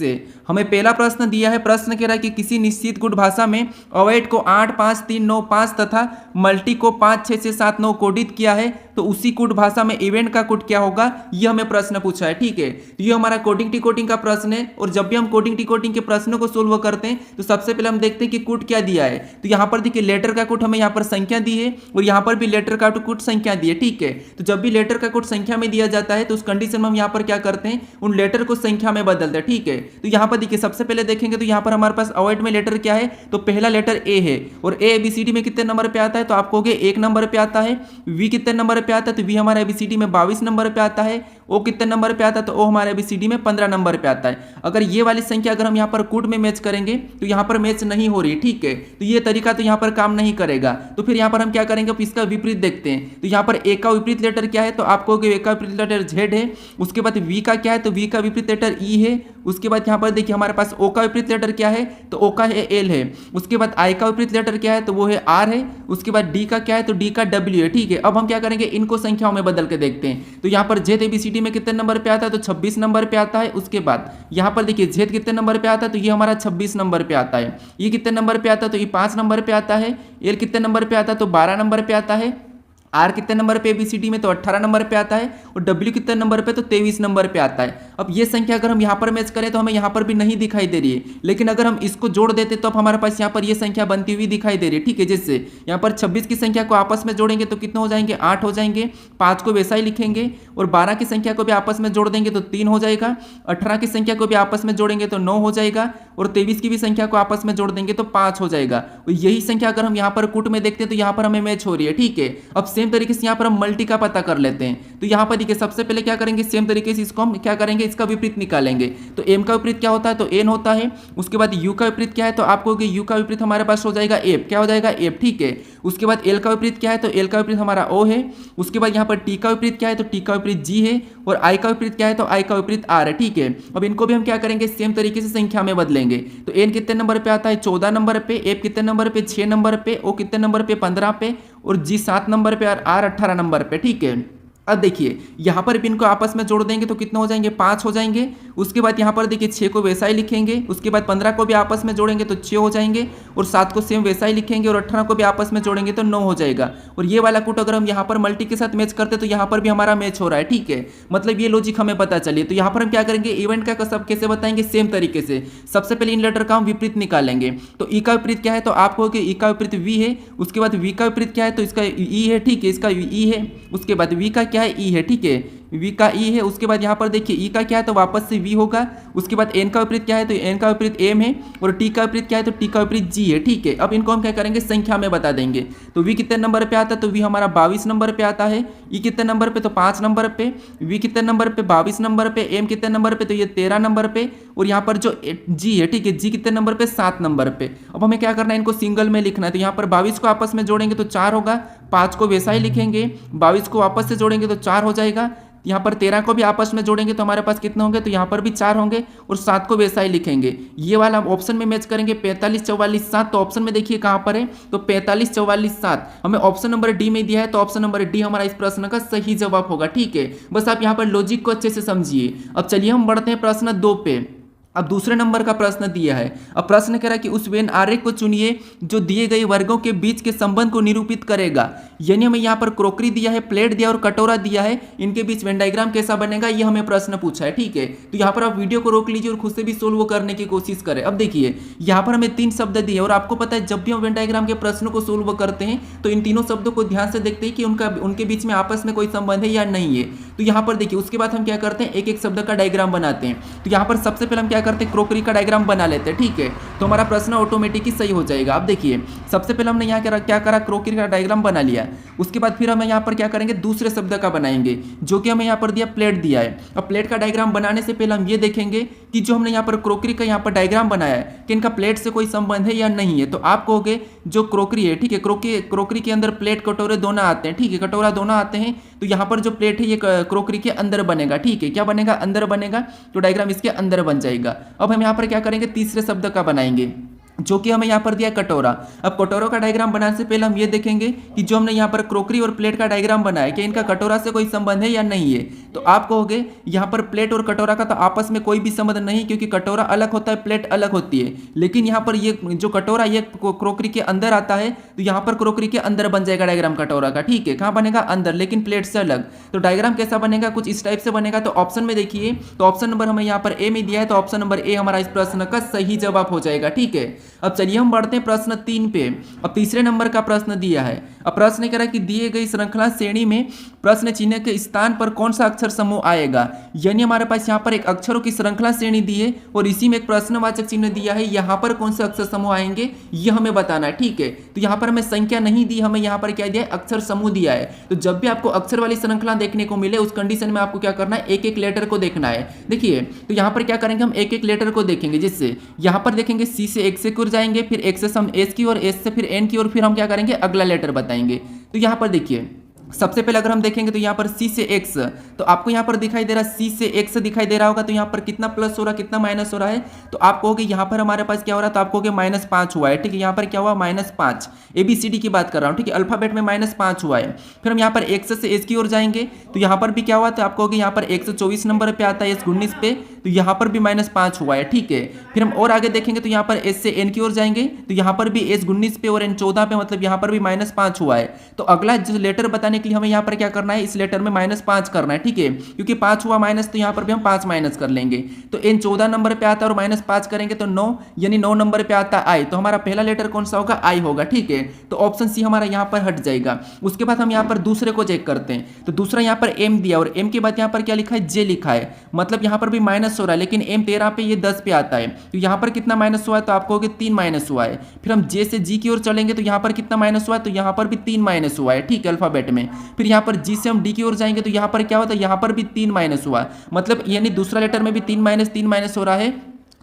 से। हमें पहला प्रश्न दिया है, प्रश्न कह रहा है कि किसी निश्चित गुट भाषा में अवैध को 8 5 3 9 5 तथा मल्टी को 5 6 6 7 9 कोडित किया है, तो उसी कुट भाषा में इवेंट का कुट क्या होगा, ये हमें प्रश्न पूछा है। ठीक है, तो ये हमारा कोडिंग डिकोडिंग का प्रश्न है। और जब भी हम कोडिंग डिकोडिंग के प्रश्नों को सोल्व करते हैं तो सबसे पहले हम देखते हैं कि कुट क्या दिया है। तो यहाँ पर देखिए लेटर का कुट हमें यहाँ पर संख्या दी है और यहाँ पर भी लेटर का कुट संख्या दी है। ठीक है, तो जब भी लेटर का कुट संख्या में दिया जाता है तो उस कंडीशन में हम यहाँ पर क्या करते हैं, उन लेटर को संख्या में बदलते हैं। ठीक है, तो यहाँ पर देखिए सबसे पहले देखेंगे तो यहाँ पर हमारे पास अवॉइड में लेटर क्या है, तो पहला लेटर ए है और ए ABCD में कितने नंबर पे आता है, तो आप कहोगे 1 नंबर पे आता है। वी कितने नंबर पे आता है, तो वी हमारा ABCD में 22 नंबर पे आता है। ओ कितने नंबर पे आता है, तो ओ हमारे ABCD में 15 नंबर पे आता है। अगर ये वाली संख्या अगर हम यहाँ पर कूट में मैच करेंगे तो यहाँ पर मैच नहीं हो रही। ठीक है, तो ये तरीका तो यहाँ पर काम नहीं करेगा। तो फिर यहाँ पर हम क्या करेंगे, इसका विपरीत देखते हैं। तो यहाँ पर ए का विपरीत लेटर क्या है, तो आप कहोगे ए का विपरीत लेटर Z है। उसके बाद वी का क्या है, तो वी का विपरीत लेटर E है। उसके बाद यहाँ पर देखिए हमारे पास ओ का विपरीत लेटर क्या है, तो ओ का है L है। उसके बाद आई का विपरीत लेटर क्या है, तो वो है R है। उसके बाद डी का क्या है, तो डी का W है। ठीक है, अब हम क्या करेंगे, इनको संख्याओं में बदल के देखते हैं। तो यहाँ पर Z ABCD में कितने नंबर पे आता है, तो 26 नंबर पे आता है। उसके बाद यहाँ पर देखिए Z कितने नंबर पे आता है, तो ये हमारा 26 नंबर पे आता है। ये कितने नंबर पे आता है, तो ये 5 नंबर पे आता है। L कितने नंबर पे आता है, तो 12 नंबर पे आता है। आर कितने नंबर पे ABCD में, तो 18 नंबर पे आता है। और W कितने नंबर पे, तो 23 नंबर पे आता है। अब ये संख्या अगर हम यहाँ पर मैच करें तो हमें यहाँ पर भी नहीं दिखाई दे रही है, लेकिन अगर हम इसको जोड़ देते तो अब हमारे पास यहाँ पर ये संख्या बनती हुई दिखाई दे रही है। ठीक है, जैसे यहाँ पर 26 की संख्या को आपस में जोड़ेंगे तो कितने हो जाएंगे, 8 हो जाएंगे। 5 को वैसा ही लिखेंगे और 12 की संख्या को भी आपस में जोड़ देंगे तो 3 हो जाएगा। 18 की संख्या को भी आपस में जोड़ेंगे तो 9 हो जाएगा और 23 की भी संख्या को आपस में जोड़ देंगे तो 5 हो जाएगा। और यही संख्या अगर हम यहाँ पर कूट में देखते हैं तो यहाँ पर हमें मैच हो रही है। ठीक है, अब सेम तरीके से यहाँ पर हम मल्टी का पता कर लेते हैं। तो यहाँ पर देखिए सबसे पहले क्या करेंगे, सेम तरीके से इसको हम क्या करेंगे, इसका विपरीत निकालेंगे। तो एम का विपरीत क्या होता है, तो एन होता है। उसके बाद यू का विपरीत क्या है, तो आप कहोगे यू का विपरीत हमारे पास हो जाएगा एफ। क्या हो जाएगा, एफ। ठीक है, उसके बाद एल का विपरीत क्या है, तो एल का विपरीत हमारा ओ है। उसके बाद यहाँ पर टी का विपरीत क्या है, तो टी का विपरीत जी है। और आई का विपरीत क्या है, तो आई का विपरीत आर है। ठीक है, अब इनको भी हम क्या करेंगे, सेम तरीके से संख्या में बदलेंगे। तो एन कितने नंबर पे आता है, 14 नंबर पे। एफ कितने नंबर पे, 6 नंबर पे। ओ कितने नंबर पे, 15 पे। और जी 7 नंबर पे और आर 18 नंबर पे। ठीक है, अब देखिए यहाँ पर भी इनको आपस में जोड़ देंगे तो कितने हो जाएंगे, 5 हो जाएंगे। उसके बाद यहाँ पर देखिए 6 को वैसा ही लिखेंगे। उसके बाद 15 को भी आपस में जोड़ेंगे तो 6 हो जाएंगे और 7 को सेम वैसा ही लिखेंगे और 18 को भी आपस में जोड़ेंगे तो 9 हो जाएगा। और ये वाला कूट अगर हम यहाँ पर मल्टी के साथ मैच करते तो यहाँ पर भी हमारा मैच हो रहा है। ठीक है, मतलब ये लॉजिक हमें पता चलिए। तो यहाँ पर हम क्या करेंगे, इवेंट का सब कैसे बताएंगे, सेम तरीके से। सबसे पहले इन लेटर का हम विपरीत निकालेंगे। तो ई का विपरीत क्या है, तो आप कहोगे ई का विपरीत वी है। उसके बाद वी का विपरीत क्या है, तो इसका ई है। ठीक है, इसका ई है। उसके बाद वी का क्या है, ई है। ठीक है, वी का ई है। उसके बाद यहाँ पर देखिए ई का क्या है, तो वापस से वी होगा। उसके बाद एन का विपरीत क्या है, तो एन का विपरीत एम है। और टी का विपरीत क्या है, तो टी का विपरीत जी है। ठीक है, अब इनको हम क्या करेंगे, संख्या में बता देंगे। तो वी कितने नंबर पे आता है, तो वी हमारा 22 नंबर पे आता है। ई कितने नंबर पे, तो 5 नंबर पे। वी कितने नंबर पे, 22 नंबर पे। एम कितने नंबर पे, तो ये 13 नंबर पे। और यहाँ पर जो जी है, ठीक है, जी कितने नंबर पे, 7 नंबर पे। अब हमें क्या करना है, इनको सिंगल में लिखना है। तो यहाँ पर 22 को आपस में जोड़ेंगे तो 4 होगा। 5 को वैसा ही लिखेंगे। 22 को वापस से जोड़ेंगे तो 4 हो जाएगा। यहाँ पर 13 को भी आपस में जोड़ेंगे तो हमारे पास कितने होंगे, तो यहाँ पर भी 4 होंगे। और 7 को वैसा ही लिखेंगे। ये वाला ऑप्शन में मैच करेंगे 45 44 7। तो ऑप्शन में देखिए कहाँ पर है, तो 45 44 7 हमें ऑप्शन नंबर डी में दिया है। तो ऑप्शन नंबर डी हमारा इस प्रश्न का सही जवाब होगा। ठीक है, बस आप यहाँ पर लॉजिक को अच्छे से समझिए। अब चलिए हम बढ़ते हैं प्रश्न 2 पे। अब दूसरे नंबर का प्रश्न दिया है। अब प्रश्न कह रहा है कि उस वेन आरेख को चुनिए जो दिए गए वर्गों के बीच के संबंध को निरूपित करेगा। यानी हमें यहाँ पर क्रोकरी दिया है, प्लेट दिया और कटोरा दिया है, इनके बीच वेन डायग्राम कैसा बनेगा ये हमें प्रश्न पूछा है। ठीक है, तो यहाँ पर आप वीडियो को रोक लीजिए और खुद से भी सोल्व करने की कोशिश करें। अब देखिए यहाँ पर हमें 3 शब्द दिए और आपको पता है जब भी हम वेन डायग्राम के प्रश्नों को सोल्व करते हैं तो इन तीनों शब्दों को ध्यान से देखते हैं कि उनके बीच में आपस में कोई संबंध है या नहीं है। तो यहाँ पर देखिए उसके बाद हम क्या करते हैं, एक एक शब्द का डायग्राम बनाते हैं। तो यहाँ पर सबसे पहले हम क्या करते हैं, क्रोकरी का डायग्राम बना लेते हैं। ठीक है, तो हमारा प्रश्न ऑटोमेटिक ही सही हो जाएगा। अब देखिए सबसे पहले हमने यहाँ क्या करा, क्रोकरी का डायग्राम बना लिया। उसके बाद फिर हम यहाँ पर क्या करेंगे, दूसरे शब्द का बनाएंगे जो कि हमें यहाँ पर दिया प्लेट दिया है। अब प्लेट का डायग्राम बनाने से पहले हम ये देखेंगे कि जो हमने यहाँ पर क्रोकरी का यहाँ पर डायग्राम बनाया है कि इनका प्लेट से कोई संबंध है या नहीं है। तो आप कहोगे जो क्रोकरी है, ठीक है, क्रोकरी के अंदर प्लेट कटोरे दोनों आते हैं। ठीक है, कटोरा दोनों आते हैं। तो यहाँ पर जो प्लेट है ये क्रोकरी के अंदर बनेगा। ठीक है, क्या बनेगा, अंदर बनेगा। तो डायग्राम इसके अंदर बन जाएगा। अब हम यहाँ पर क्या करेंगे, तीसरे शब्द का बनाएंगे जो कि हमें यहाँ पर दिया कटोरा। अब कटोरों का डायग्राम बनाने से पहले हम ये देखेंगे कि जो हमने यहाँ पर क्रोकरी और प्लेट का डायग्राम बनाया कि इनका कटोरा से कोई संबंध है या नहीं है। तो आप कहोगे यहाँ पर प्लेट और कटोरा का तो आपस में कोई भी संबंध नहीं, क्योंकि कटोरा अलग होता है, प्लेट अलग होती है। लेकिन यहाँ पर ये जो कटोरा ये क्रोकरी के अंदर आता है, तो यहाँ पर क्रोकरी के अंदर बन जाएगा डायग्राम कटोरा का, ठीक है। कहाँ बनेगा? अंदर, लेकिन प्लेट से अलग। तो डायग्राम कैसा बनेगा? कुछ इस टाइप से बनेगा। तो ऑप्शन में देखिए, तो ऑप्शन नंबर हमें यहाँ पर ए में दिया है, तो ऑप्शन नंबर ए हमारा इस प्रश्न का सही जवाब हो जाएगा, ठीक है। अब चलिए हम बढ़ते हैं प्रश्न 3 पे। अब तीसरे नंबर का प्रश्न दिया है। अब प्रश्न कह रहा है कि दिए गई श्रृंखला श्रेणी में प्रश्न चिन्ह के स्थान पर कौन सा अक्षर समूह आएगा। यानी हमारे पास यहाँ पर एक अक्षरों की श्रृंखला श्रेणी दी है और इसी में एक प्रश्नवाचक चिन्ह दिया है, यहाँ पर कौन से अक्षर समूह आएंगे ये हमें बताना है, ठीक है। तो यहाँ पर हमें संख्या नहीं दी, हमें यहाँ पर क्या दिया है? अक्षर समूह दिया है। तो जब भी आपको अक्षर वाली श्रृंखला देखने को मिले उस कंडीशन में आपको क्या करना है? एक एक लेटर को देखना है। देखिए, तो यहाँ पर क्या करेंगे? हम एक एक लेटर को देखेंगे। जिससे यहाँ पर देखेंगे सी से एक से जाएंगे, फिर एक से हम एस की और एस से फिर एन की, और फिर हम क्या करेंगे? अगला लेटर बताएंगे। तो यहाँ पर देखिए, सबसे पहले अगर हम देखेंगे तो यहाँ पर सी से एक्स, तो आपको यहाँ पर दिखाई दे रहा है सी से एक्स दिखाई दे रहा होगा। तो यहाँ पर कितना प्लस हो रहा है, कितना माइनस हो रहा है? तो आप कहोगे यहाँ पर हमारे पास क्या हो रहा है? तो आप कहोगे -5 हुआ है, ठीक है। यहाँ पर क्या हुआ? -5। ABCD की बात कर रहा हूँ, ठीक है। अल्फाबेट में -5 हुआ है। फिर हम यहाँ पर एक्स से एस की ओर जाएंगे, तो यहाँ पर भी क्या हुआ? तो आप कहोगे यहाँ पर 124 नंबर पे आता है, एस 19 पे, तो यहाँ पर भी -5 हुआ है, ठीक है। फिर हम और आगे देखेंगे तो यहाँ पर एस से एन की ओर जाएंगे, तो यहाँ पर भी एस 19 पे और एन 14 पे, मतलब यहाँ पर भी -5 हुआ है। तो अगला जो लेटर बताने के लिए हमें यहाँ पर क्या करना है? इस लेटर में -5 करना है, ठीक है। क्योंकि 5 हुआ माइनस, तो यहाँ पर भी हम 5 माइनस कर लेंगे। तो एन 14 नंबर पे आता है और -5 करेंगे तो 9, यानी 9 नंबर पे आता है आई। तो हमारा पहला लेटर कौन सा होगा? आई होगा, ठीक है। तो ऑप्शन सी हमारा यहाँ पर हट जाएगा। उसके बाद हम यहाँ पर दूसरे को चेक करते हैं। तो दूसरा यहाँ पर एम दिया और एम के बाद यहाँ पर क्या लिखा है? जे लिखा है, मतलब यहाँ पर भी माइनस हो रहा है, लेकिन एम 13 पे, ये 10 पे आता है। तो यहाँ पर कितना माइनस हुआ है? तो आप कहोगे 3 माइनस हुआ है। फिर हम जे से जी की ओर चलेंगे, तो यहाँ पर कितना माइनस हुआ है? तो यहाँ पर भी 3 माइनस हुआ है, ठीक है, अल्फाबेट में। फिर यहाँ पर जी से हम डी की ओर जाएंगे, तो यहाँ पर क्या होता है? यहाँ पर भी 3 माइनस हुआ, मतलब यानी दूसरा लेटर में भी 3 माइनस हो रहा है।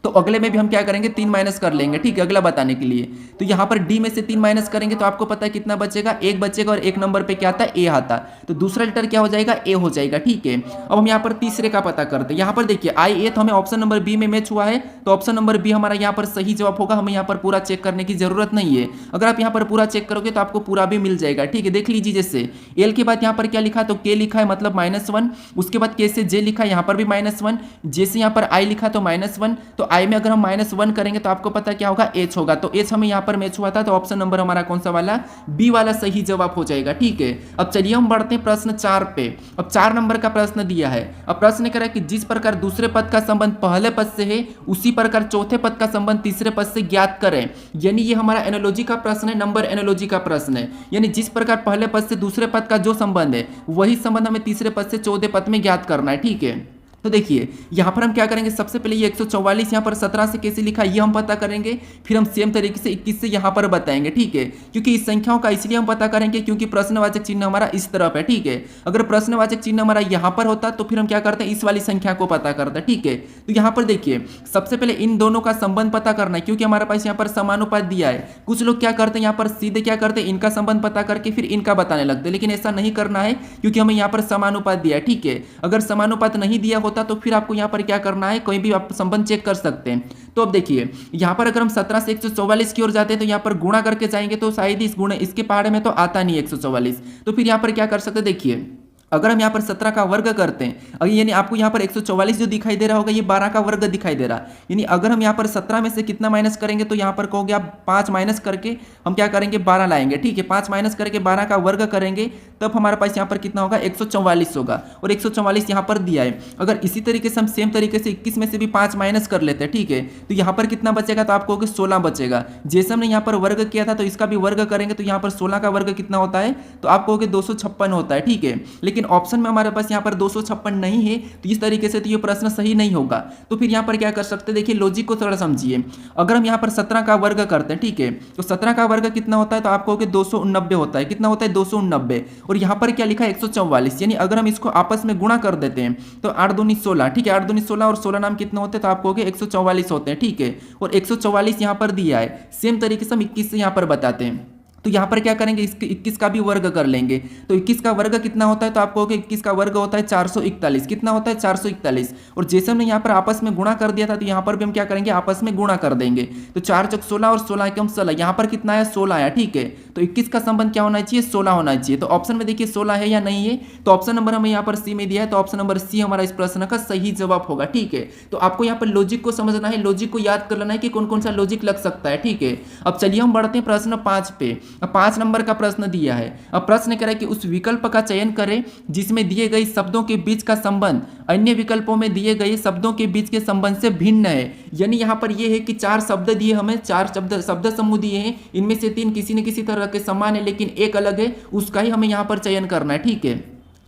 तो अगले में भी हम क्या करेंगे? 3 माइनस कर लेंगे, ठीक है, अगला बताने के लिए। तो यहाँ पर डी में से 3 माइनस करेंगे तो आपको पता है कितना बचेगा? 1 बचेगा, और 1 नंबर पे क्या आता है? ए आता। तो दूसरा लेटर क्या हो जाएगा? ए हो जाएगा, ठीक है। अब हम यहाँ पर तीसरे का पता करते हैं। यहाँ पर देखिए आई ए, तो हमें ऑप्शन नंबर बी में मैच हुआ है, तो ऑप्शन नंबर बी हमारा यहाँ पर सही जवाब होगा। हमें यहाँ पर पूरा चेक करने की जरूरत नहीं है। अगर आप यहाँ पर पूरा चेक करोगे तो आपको पूरा भी मिल जाएगा, ठीक है। देख लीजिए, जैसे एल के बाद यहाँ पर क्या लिखा है? तो के लिखा है, मतलब -1। उसके बाद के से जे लिखा है, यहाँ पर भी -1। जे से यहाँ पर आई लिखा तो -1। तो आई में अगर हम -1 करेंगे तो आपको पता क्या होगा? एच होगा। तो एच हमें यहाँ पर मैच हुआ था, तो ऑप्शन नंबर हमारा कौन सा वाला? बी वाला सही जवाब हो जाएगा, ठीक है। अब चलिए हम बढ़ते हैं प्रश्न 4 पे। अब 4 नंबर का प्रश्न दिया है। अब प्रश्न कह रहा है कि जिस प्रकार दूसरे पद का संबंध पहले पद से है, उसी प्रकार चौथे पद का संबंध तीसरे पद से ज्ञात करें। यानी ये हमारा एनालॉजी का प्रश्न है, नंबर एनालॉजी का प्रश्न है। यानी जिस प्रकार पहले पद से दूसरे पद का जो संबंध है, वही संबंध हमें तीसरे पद से चौथे पद में ज्ञात करना है, ठीक है। तो देखिए यहाँ पर हम क्या करेंगे? सबसे पहले ये 144 यहाँ पर 17 से कैसे लिखा ये हम पता करेंगे। फिर हम सेम तरीके से 21 से यहाँ पर बताएंगे, ठीक है। क्योंकि इस संख्याओं का इसलिए हम पता करेंगे क्योंकि प्रश्नवाचक चिन्ह हमारा इस तरफ है, ठीक है। अगर प्रश्नवाचक चिन्ह हमारा यहाँ पर होता तो फिर हम क्या करते हैं? इस वाली संख्या को पता करते हैं, ठीक है। तो यहाँ पर देखिए सबसे पहले इन दोनों का संबंध पता करना है, क्योंकि हमारे पास यहाँ पर समानुपात दिया है। कुछ लोग क्या करते हैं? यहाँ पर सीधे क्या करते हैं? इनका संबंध पता करके फिर इनका बताने लगते हैं, लेकिन ऐसा नहीं करना है क्योंकि हमें यहाँ पर समानुपात दिया है, ठीक है। अगर समानुपात नहीं दिया होता तो फिर आपको पर क्या करना है? कोई भी आप संबंध चेक कर सकते हैं। तो अब देखिए यहां पर अगर हम 17 से 144 की ओर जाते हैं तो यहां पर गुणा करके जाएंगे तो शायद इस गुणे इसके पहाड़े में तो आता नहीं 144। तो फिर यहां पर क्या कर सकते हैं? देखिए अगर हम यहाँ पर 17 का वर्ग करते हैं, अगर यानी आपको यहाँ पर 144 जो दिखाई दे रहा होगा ये 12 का वर्ग दिखाई दे रहा। यानी अगर हम यहाँ पर 17 में से कितना माइनस करेंगे तो यहाँ पर कहोगे आप 5 माइनस करके हम क्या करेंगे? 12 लाएंगे, ठीक है। 5 माइनस करके 12 का वर्ग करेंगे तब हमारे पास यहाँ पर कितना होगा? 144 होगा, और 144 यहाँ पर दिया है। अगर इसी तरीके से हम सेम तरीके से 21 में से भी 5 माइनस कर लेते हैं, ठीक है, तो यहाँ पर कितना बचेगा? तो आप कहोगे 16 बचेगा। जैसे हमने यहाँ पर वर्ग किया था तो इसका भी वर्ग करेंगे तो यहाँ पर 16 का वर्ग कितना होता है? तो आप कहोगे 256 होता है, ठीक है। लेकिन ऑप्शन में हमारे पास यहाँ पर 256 नहीं है, तो इस तरीके से तो ये प्रश्न सही नहीं होगा। तो फिर यहाँ पर क्या कर सकते हैं? देखिए लॉजिक को थोड़ा समझिए। अगर हम यहाँ पर 17 का वर्ग करते हैं, ठीक है, तो 17 का वर्ग कितना होता है? तो आप कहोगे 289 होता है। कितना होता है? 289। और यहाँ पर क्या लिखा है? 144। यानी अगर हम इसको आपस में गुणा कर देते हैं तो 8 दूनी 16, ठीक है। 8 दूनी 16 और 16 नाम कितने होते हैं? तो आप कहोगे 144 होते हैं, ठीक है। और 144 यहाँ पर दिया है। सेम तरीके से हम 21 से यहाँ पर बताते हैं। तो यहाँ पर क्या करेंगे, इसके 21 का भी वर्ग कर लेंगे। तो 21 का वर्ग कितना होता है, तो आप कहोगे 21 का वर्ग होता है 441। कितना होता है 441। और जैसे हमने यहाँ पर आपस में गुणा कर दिया था, तो यहाँ पर भी हम क्या करेंगे, आपस में गुणा कर देंगे। तो 4 चौक 16 और 16 एकम 16, यहाँ पर कितना आया 16 आया। ठीक है, तो 21 का संबंध क्या होना चाहिए, 16 होना चाहिए। तो ऑप्शन में देखिए 16 है या नहीं है, तो ऑप्शन नंबर हमें यहाँ पर सी में दिया है, तो ऑप्शन नंबर सी हमारा इस प्रश्न का सही जवाब होगा। ठीक है, तो आपको यहाँ पर लॉजिक को समझना है, लॉजिक को याद कर लेना है कि कौन कौन सा लॉजिक लग सकता है। ठीक है, अब चलिए हम बढ़ते हैं प्रश्न 5 पे। अब 5 नंबर का प्रश्न दिया है। अब प्रश्न कह रहा है कि उस विकल्प का चयन करें जिसमें दिए गए शब्दों के बीच का संबंध अन्य विकल्पों में दिए गए शब्दों के बीच के संबंध से भिन्न है। यानी यहाँ पर यह है कि 4 शब्द दिए, हमें 4 शब्द समूह दिए हैं, इनमें से 3 किसी न किसी तरह के समान है लेकिन एक अलग है, उसका ही हमें यहाँ पर चयन करना है। ठीक है,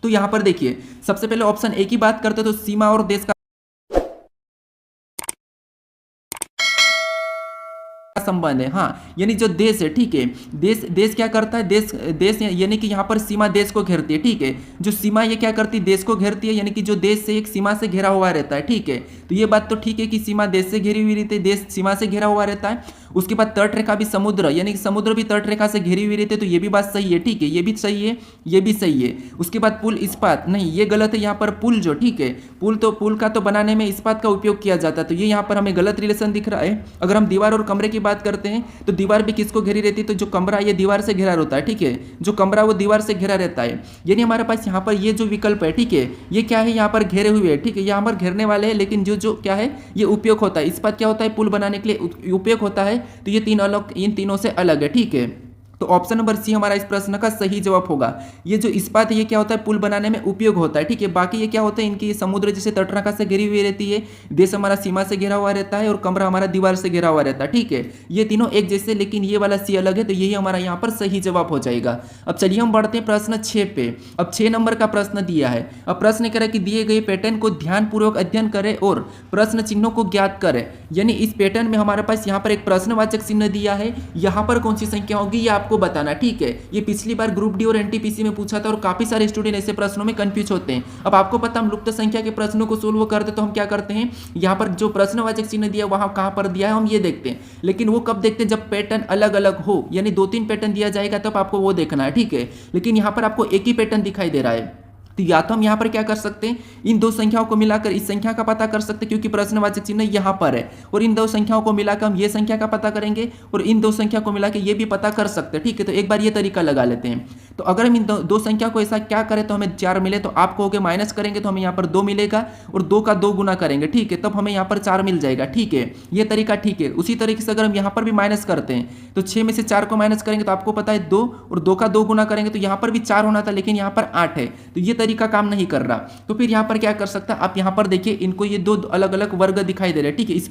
तो यहाँ पर देखिए सबसे पहले ऑप्शन ए की बात करते हैं, तो सीमा और देश का संबंध है। हाँ, यानी जो देश है, ठीक है, देश क्या करता है, देश यानी कि यहाँ पर सीमा देश को घेरती है। ठीक है, जो सीमा ये क्या करती है, देश को घेरती है, यानी कि जो देश से एक सीमा से घिरा हुआ रहता है। ठीक है, तो ये बात तो ठीक है कि सीमा देश से घिरी हुई रहती है, देश सीमा से घिरा हुआ रहता है। उसके बाद तट रेखा भी समुद्र, यानी कि समुद्र भी तट रेखा से घिरी हुई रहती है, तो ये भी बात सही है। ठीक है, ये भी सही है, ये भी सही है। उसके बाद पुल इस्पात, नहीं ये गलत है, यहाँ पर पुल जो, ठीक है, पुल का तो बनाने में इस्पात का उपयोग किया जाता है, तो ये यहाँ पर हमें गलत रिलेशन दिख रहा है। अगर हम दीवार और कमरे की बात करते हैं, तो दीवार भी किसको घेरी रहती है, तो जो कमरा ये दीवार से घिरा रहता है। ठीक है, जो कमरा वो दीवार से घिरा रहता है, यानी हमारे पास यहाँ पर ये जो विकल्प है, ठीक है, ये क्या है, यहाँ पर घेरे हुए है। ठीक है, यहाँ पर घेरने वाले हैं, लेकिन जो क्या है, ये उपयोग होता है, इस्पात क्या होता है, पुल बनाने के लिए उपयोग होता है, तो ये इन तीनों से अलग है। ठीक है, तो ऑप्शन नंबर सी हमारा इस प्रश्न का सही जवाब होगा। ये जो इस्पात है ये क्या होता है, पुल बनाने में उपयोग होता है। ठीक है, बाकी ये क्या होता है, इनकी समुद्र जैसे तटरेखा से घिरी हुई रहती है, देश हमारा सीमा से घिरा हुआ रहता है और कमरा हमारा दीवार से घिरा हुआ रहता है। ठीक है, ये तीनों एक जैसे, लेकिन ये वाला सी अलग है, तो यही हमारा यहाँ पर सही जवाब हो जाएगा। अब चलिए हम बढ़ते हैं प्रश्न 6 पे। अब 6 नंबर का प्रश्न दिया है। अब प्रश्न कह रहा है कि दिए गए पैटर्न को ध्यानपूर्वक अध्ययन करें और प्रश्न चिन्हों को ज्ञात करें। यानी इस पैटर्न में हमारे पास यहाँ पर एक प्रश्नवाचक चिन्ह दिया है, यहाँ पर कौन सी संख्या होगी ये आपको बताना। ठीक है, ये पिछली बार ग्रुप डी और एनटीपीसी में पूछा था और काफी सारे स्टूडेंट ऐसे प्रश्नों में कंफ्यूज होते हैं। अब आपको पता, हम लुप्त संख्या के प्रश्नों को सोल्व करते तो हम क्या करते हैं, यहाँ पर जो प्रश्नवाचक चिन्ह दिया वहां कहां पर दिया है हम ये देखते हैं, लेकिन वो कब देखते हैं, जब पैटर्न अलग अलग हो, यानी 2-3 पैटर्न दिया जाएगा तब आपको वो देखना है। ठीक है, लेकिन यहाँ पर आपको एक ही पैटर्न दिखाई दे रहा है, तो या तो हम यहाँ पर क्या कर सकते हैं, इन दो संख्याओं को मिलाकर इस संख्या का पता कर सकते हैं, क्योंकि प्रश्नवाचक चिन्ह यहाँ पर है, और इन दो संख्याओं को मिलाकर हम ये संख्या का पता करेंगे और इन दो संख्या को मिलाकर ये भी पता कर सकते हैं। ठीक है, तो एक बार ये तरीका लगा लेते हैं। तो अगर हम इन दो संख्या को ऐसा क्या करें तो हमें 4 मिले, तो आप कहोगे माइनस करेंगे तो हमें यहाँ पर 2 मिलेगा और 2 का 2 गुना करेंगे। ठीक है, तब हमें यहाँ पर 4 मिल जाएगा। ठीक है, ये तरीका ठीक है। उसी तरीके से अगर हम यहाँ पर भी माइनस करते हैं तो 6 में से 4 को माइनस करेंगे तो आपको पता है 2, और 2 का 2 गुना करेंगे तो यहाँ पर भी 4 होना था, लेकिन यहाँ पर 8 है, तो ये तरीका काम नहीं कर रहा। तो फिर यहाँ पर क्या कर सकता है, आप यहाँ पर देखिए, इनको ये 2 अलग अलग वर्ग दिखाई दे रहे हैं। ठीक है, इस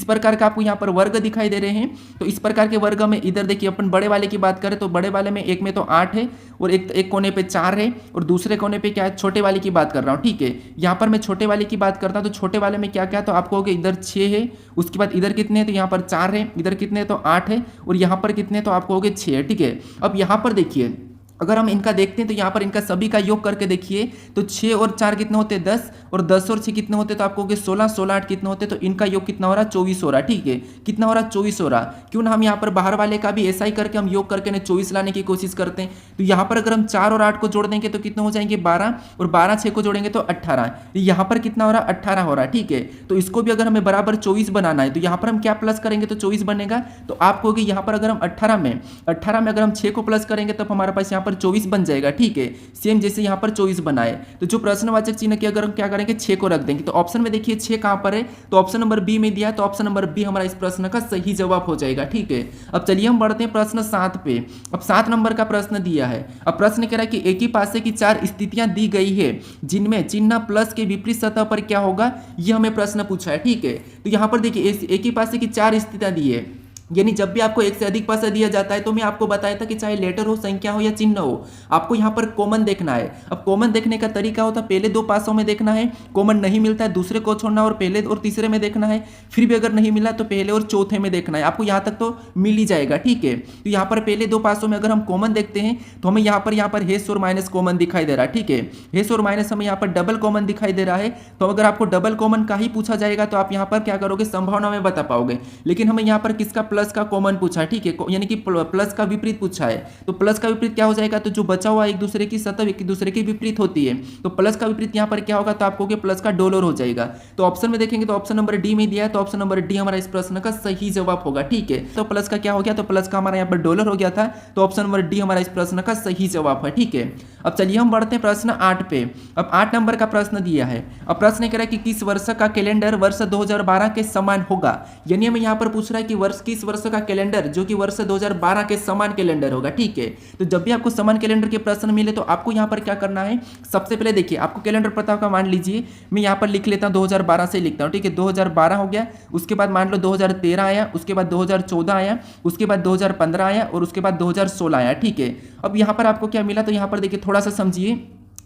प्रकार के आपको यहाँ पर वर्ग दिखाई दे रहे हैं। तो इस प्रकार के वर्ग में इधर देखिए, अपन बड़े वाले की बात करें तो बड़े वाले में एक में तो 8 है और एक कोने पे 4 है और दूसरे कोने पे क्या है, छोटे वाले की बात कर रहा हूँ। ठीक है, यहाँ पर मैं छोटे वाले की बात करता हूँ, तो छोटे वाले में क्या क्या, तो आपको होगा इधर 6 है, उसके बाद इधर कितने हैं, तो यहाँ पर 4 है, इधर कितने हैं, तो 8 है, और यहाँ पर कितने हैं, तो आपको होगे 6 है। ठीक है, अब यहाँ पर देखिए, अगर हम इनका देखते हैं तो यहाँ पर इनका सभी का योग करके देखिए, तो 6 और 4 कितने होते हैं, 10, और 10 और 6 कितने होते हैं, तो आपको 16, 16, 8 कितने होते हैं, तो इनका योग कितना हो रहा है, 24 हो रहा है। ठीक है, कितना हो रहा है, 24 हो रहा। क्यों ना हम यहाँ पर बाहर वाले का भी ऐसा ही करके हम योग करके ना 24 लाने की कोशिश करते हैं। तो यहाँ पर अगर हम 4 और 8 को जोड़ देंगे तो कितने हो जाएंगे, 12, और 12 6 को जोड़ेंगे तो 18। यहाँ पर कितना हो रहा है, 18 हो रहा है। ठीक है, तो इसको भी अगर हमें बराबर 24 बनाना है तो यहाँ पर हम क्या प्लस करेंगे तो 24 बनेगा। तो आप कहोगे यहाँ पर अगर हम 18 में अगर हम 6 को प्लस करेंगे तब हमारे पास यहाँ पर 24 बन जाएगा। ठीक है, सेम जैसे यहाँ पर 24 बनाए, तो जो प्रश्नवाचक चिन्ह की अगर हम क्या करेंगे, 6 को रख देंगे। तो ऑप्शन में देखिए 6 कहां पर है, तो ऑप्शन नंबर बी में दिया, तो ऑप्शन नंबर बी हमारा इस प्रश्न का सही जवाब हो जाएगा। ठीक है, अब चलिए हम बढ़ते हैं प्रश्न 7 पे। अब 7 नंबर का प्रश्न दिया है। अब प्रश्न कह रहा है कि एक ही पासे की 4 स्थितियां दी गई है जिनमें चिन्ह प्लस के विपरीत सतह पर क्या होगा, यह हमें प्रश्न पूछा है। ठीक है, तो यहाँ पर देखिए एक ही पासे की 4 स्थितियां दी है, यानी जब भी आपको एक से अधिक पासा दिया जाता है, तो मैं आपको बताया था कि चाहे लेटर हो, संख्या हो या चिन्ह हो, आपको यहाँ पर कॉमन देखना है। अब कॉमन देखने का तरीका होता है, पहले 2 पासों में देखना है, कॉमन नहीं मिलता है दूसरे को छोड़ना, और पहले और तीसरे में देखना है, फिर भी अगर नहीं मिला तो पहले और चौथे में देखना है। आपको यहाँ तक तो मिल ही जाएगा। ठीक है, तो यहाँ पर पहले 2 पासों में अगर हम कॉमन देखते हैं तो हमें यहाँ पर हेस और माइनस कॉमन दिखाई दे रहा है। ठीक है, हेस और माइनस हमें यहाँ पर डबल कॉमन दिखाई दे रहा है। तो अगर आपको डबल कॉमन का ही पूछा जाएगा तो आप यहाँ पर क्या करोगे, संभावना में बता पाओगे, लेकिन हमें यहाँ पर किसका प्लस का कॉमन पूछा है, ठीक है, यानी कि प्लस का विपरीत पूछा है। तो प्लस का विपरीत क्या हो जाएगा, तो जो बचा हुआ एक दूसरे की सतह एक दूसरे के विपरीत होती है, तो प्लस का विपरीत यहाँ पर क्या होगा, तो आपको प्लस का डॉलर हो जाएगा। तो ऑप्शन में देखेंगे तो ऑप्शन नंबर डी में दिया है, तो ऑप्शन नंबर डी हमारा इस प्रश्न का सही जवाब होगा, ठीक है। तो प्लस का क्या हो गया, तो प्लस का हमारा यहाँ पर डॉलर हो गया था, तो ऑप्शन नंबर डी हमारा इस प्रश्न का सही जवाब है, ठीक है। अब चलिए हम बढ़ते हैं प्रश्न 8 पे। अब 8 नंबर का प्रश्न दिया है। अब प्रश्न कह रहा है कि किस वर्ष का कैलेंडर वर्ष 2012 के समान होगा, यानी हमें यहाँ पर पूछ रहा है कि वर्ष किस वर्ष का कैलेंडर जो कि वर्ष 2012 के समान कैलेंडर होगा, ठीक है। तो जब भी आपको समान कैलेंडर के प्रश्न मिले तो आपको यहाँ पर क्या करना है, सबसे पहले देखिए आपको कैलेंडर पता होगा, मान लीजिए मैं यहाँ पर लिख लेता हूँ 2012 से लिखता हूँ, ठीक है। 2012 हो गया, उसके बाद मान लो 2013 आया, उसके बाद 2014 आया, उसके बाद 2015 आया और उसके बाद 2016 आया, ठीक है। अब यहाँ पर आपको क्या मिला, तो यहाँ पर देखिए थोड़ा सा समझिए,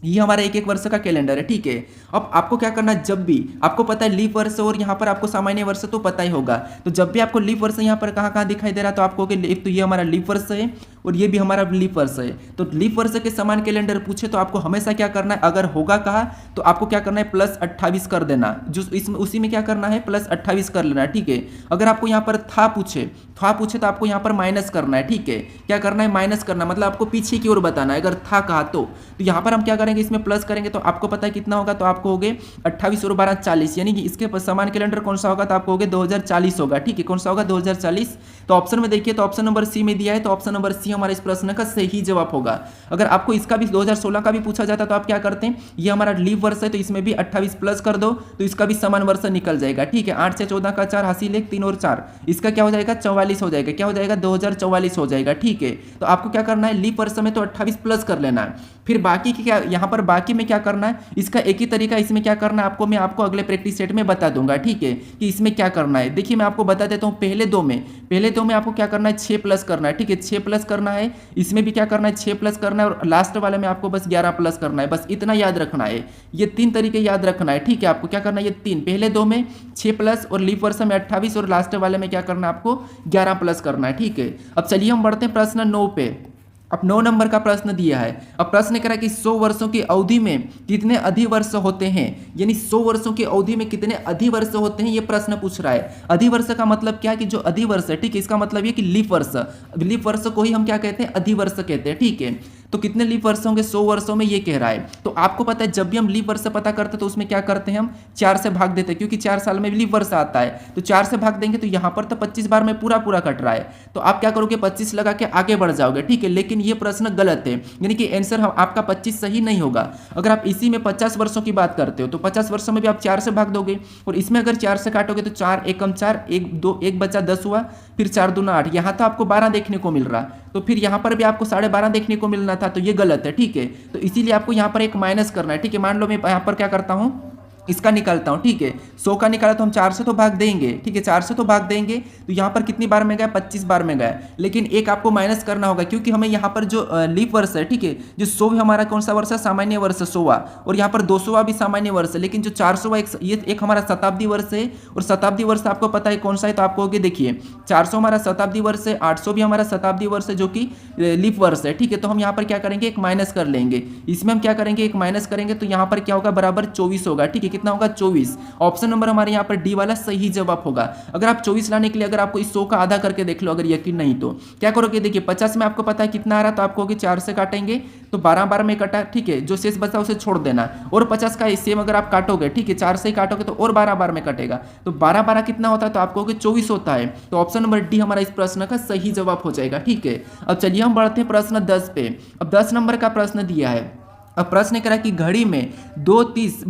ये हमारा एक एक वर्ष का कैलेंडर है, ठीक है। अब आपको क्या करना है, जब भी आपको पता है लीप वर्ष और यहाँ पर आपको सामान्य वर्ष तो पता ही होगा, तो जब भी आपको लीप वर्ष यहाँ पर कहाँ कहाँ दिखाई दे रहा है, तो आपको तो ये हमारा लीप वर्ष है और ये भी हमारा लीप वर्ष है। तो लीप वर्ष के समान कैलेंडर पूछे तो आपको हमेशा क्या करना है, अगर होगा कहा तो आपको क्या करना है, +28 कर देना, जो इसमें उसी में क्या करना है, +28 कर लेना, ठीक है। अगर आपको यहाँ पर था पूछे तो आपको यहाँ पर माइनस करना है, ठीक है। क्या करना है, माइनस करना, मतलब आपको पीछे की ओर बताना है, अगर था कहा तो यहाँ पर हम क्या करेंगे, इसमें प्लस करेंगे तो आपको पता है कितना होगा, तो आपको हो गए 28 और 12 40, यानी कि इसके समान कैलेंडर कौन सा होगा, तो आपको हो गए 2040 होगा, ठीक है। कौन सा होगा, 2040। तो ऑप्शन में देखिए, तो ऑप्शन नंबर सी में दिया है, तो ऑप्शन नंबर सी हमारे इस प्रश्न का सही जवाब होगा। अगर आपको इसका भी 2016 का भी पूछा जाता तो आप क्या करते हैं, ये हमारा लीप वर्ष है तो इसमें भी 28 प्लस कर दो तो इसका भी समान वर्ष निकल जाएगा, ठीक है। 8 से 14 का 4 हासिल 1 3 और 4, इसका क्या हो जाएगा, 44 हो जाएगा, क्या हो जाएगा, 2044 हो जाएगा, ठीक है। तो आपको क्या करना है, लीप वर्ष में तो 28 प्लस कर लेना है, फिर बाकी की क्या यहाँ पर बाकी में क्या करना है, इसका एक ही तरीका, इसमें क्या करना है आपको, मैं आपको अगले प्रैक्टिस सेट में बता दूंगा, ठीक है, कि इसमें क्या करना है। देखिए मैं आपको बता देता हूँ, पहले दो में आपको क्या करना है, 6 प्लस करना है, ठीक है, 6 प्लस करना है, इसमें भी क्या करना है, 6 प्लस करना है, और लास्ट वाले में आपको बस 11 प्लस करना है, बस इतना याद रखना है। ये 3 तरीके याद रखना है, ठीक है। आपको क्या करना है, ये 3, पहले दो में 6 प्लस और लीप वर्ष में 28 और लास्ट वाले में क्या करना है, आपको 11 प्लस करना है, ठीक है। अब चलिए हम बढ़ते हैं प्रश्न 9 पे। अब 9 नंबर का प्रश्न दिया है। अब प्रश्न कह रहा है कि 100 वर्षों की अवधि में कितने अधिवर्ष होते हैं, यानी 100 वर्षों की अवधि में कितने अधिवर्ष होते हैं, ये प्रश्न पूछ रहा है। अधिवर्ष का मतलब क्या है, कि जो अधिवर्ष है, ठीक है, इसका मतलब ये कि लीप वर्ष, लीप वर्ष को ही हम क्या कहते हैं, अधिवर्ष कहते हैं, ठीक है। तो कितने लीप वर्ष होंगे 100 वर्षों में, ये कह रहा है। तो आपको पता है जब भी हम लीप वर्ष पता करते हैं तो उसमें क्या करते हैं, हम 4 से भाग देते हैं, क्योंकि 4 साल में लीप वर्ष आता है, तो 4 से भाग देंगे तो यहाँ पर तो 25 बार में पूरा कट रहा है, तो आप क्या करोगे, 25 लगा के आगे बढ़ जाओगे, ठीक है। लेकिन ये प्रश्न गलत है, यानी कि आंसर आपका 25 सही नहीं होगा। अगर आप इसी में 50 वर्षों की बात करते हो तो 50 वर्षों में भी आप 4 से भाग दोगे, और इसमें अगर 4 से काटोगे तो 4 1 कम 4 1 2 1 बचा 10 हुआ, फिर 4 दूना 8, यहाँ तो आपको 12 देखने को मिल रहा, तो फिर यहाँ पर भी आपको 12.5 देखने को मिलना था, तो ये गलत है, ठीक है। तो इसीलिए आपको यहाँ पर एक माइनस करना है, ठीक है। मान लो मैं यहाँ पर क्या करता हूँ, इसका निकालता हूं, ठीक है। 100 का निकाला तो हम 4 से तो भाग देंगे, ठीक है, 4 से तो भाग देंगे, तो यहाँ पर कितनी बार में गया, 25 बार में गया। लेकिन एक आपको माइनस करना होगा, क्योंकि हमें यहाँ पर जो लीप वर्ष है, ठीक है, जो 100 हमारा कौन सा वर्ष है, सामान्य वर्ष 100वां, और यहाँ पर 200वां भी सामान्य वर्ष है, लेकिन जो 400वां ये एक हमारा शताब्दी वर्ष है, और शताब्दी वर्ष आपको पता है कौन सा है, तो आपको होगे देखिए 400 हमारा शताब्दी वर्ष है, 800 भी हमारा शताब्दी वर्ष है जो कि लीप वर्ष है, ठीक है। तो हम यहाँ पर क्या करेंगे, एक माइनस कर लेंगे, इसमें हम क्या करेंगे, एक माइनस करेंगे, तो यहाँ पर क्या होगा, बराबर 24 होगा, ठीक है। कितना होगा, 24। ऑप्शन नंबर हमारे यहाँ पर डी वाला सही जवाब होगा। अगर आप 24 लाने के लिए अगर आपको इस 100 का आधा करके देख लो, अगर यकीन नहीं तो क्या करोगे, देखिए 50 में आपको पता है कितना आ रहा, तो आपको 4 से काटेंगे तो 12 बार में कटा, ठीक है, जो शेष बचा उसे छोड़ देना, और 50 का सेम अगर आप काटोगे, ठीक है, 4 से ही काटोगे तो और 12 बार में कटेगा, तो 12 कितना होता है, तो आपको 24 होता है। तो ऑप्शन नंबर डी हमारा इस प्रश्न का सही जवाब हो जाएगा, ठीक है। अब चलिए हम बढ़ते हैं प्रश्न 10 पे। अब 10 नंबर का प्रश्न दिया है। अब प्रश्न करा कि घड़ी में 2:30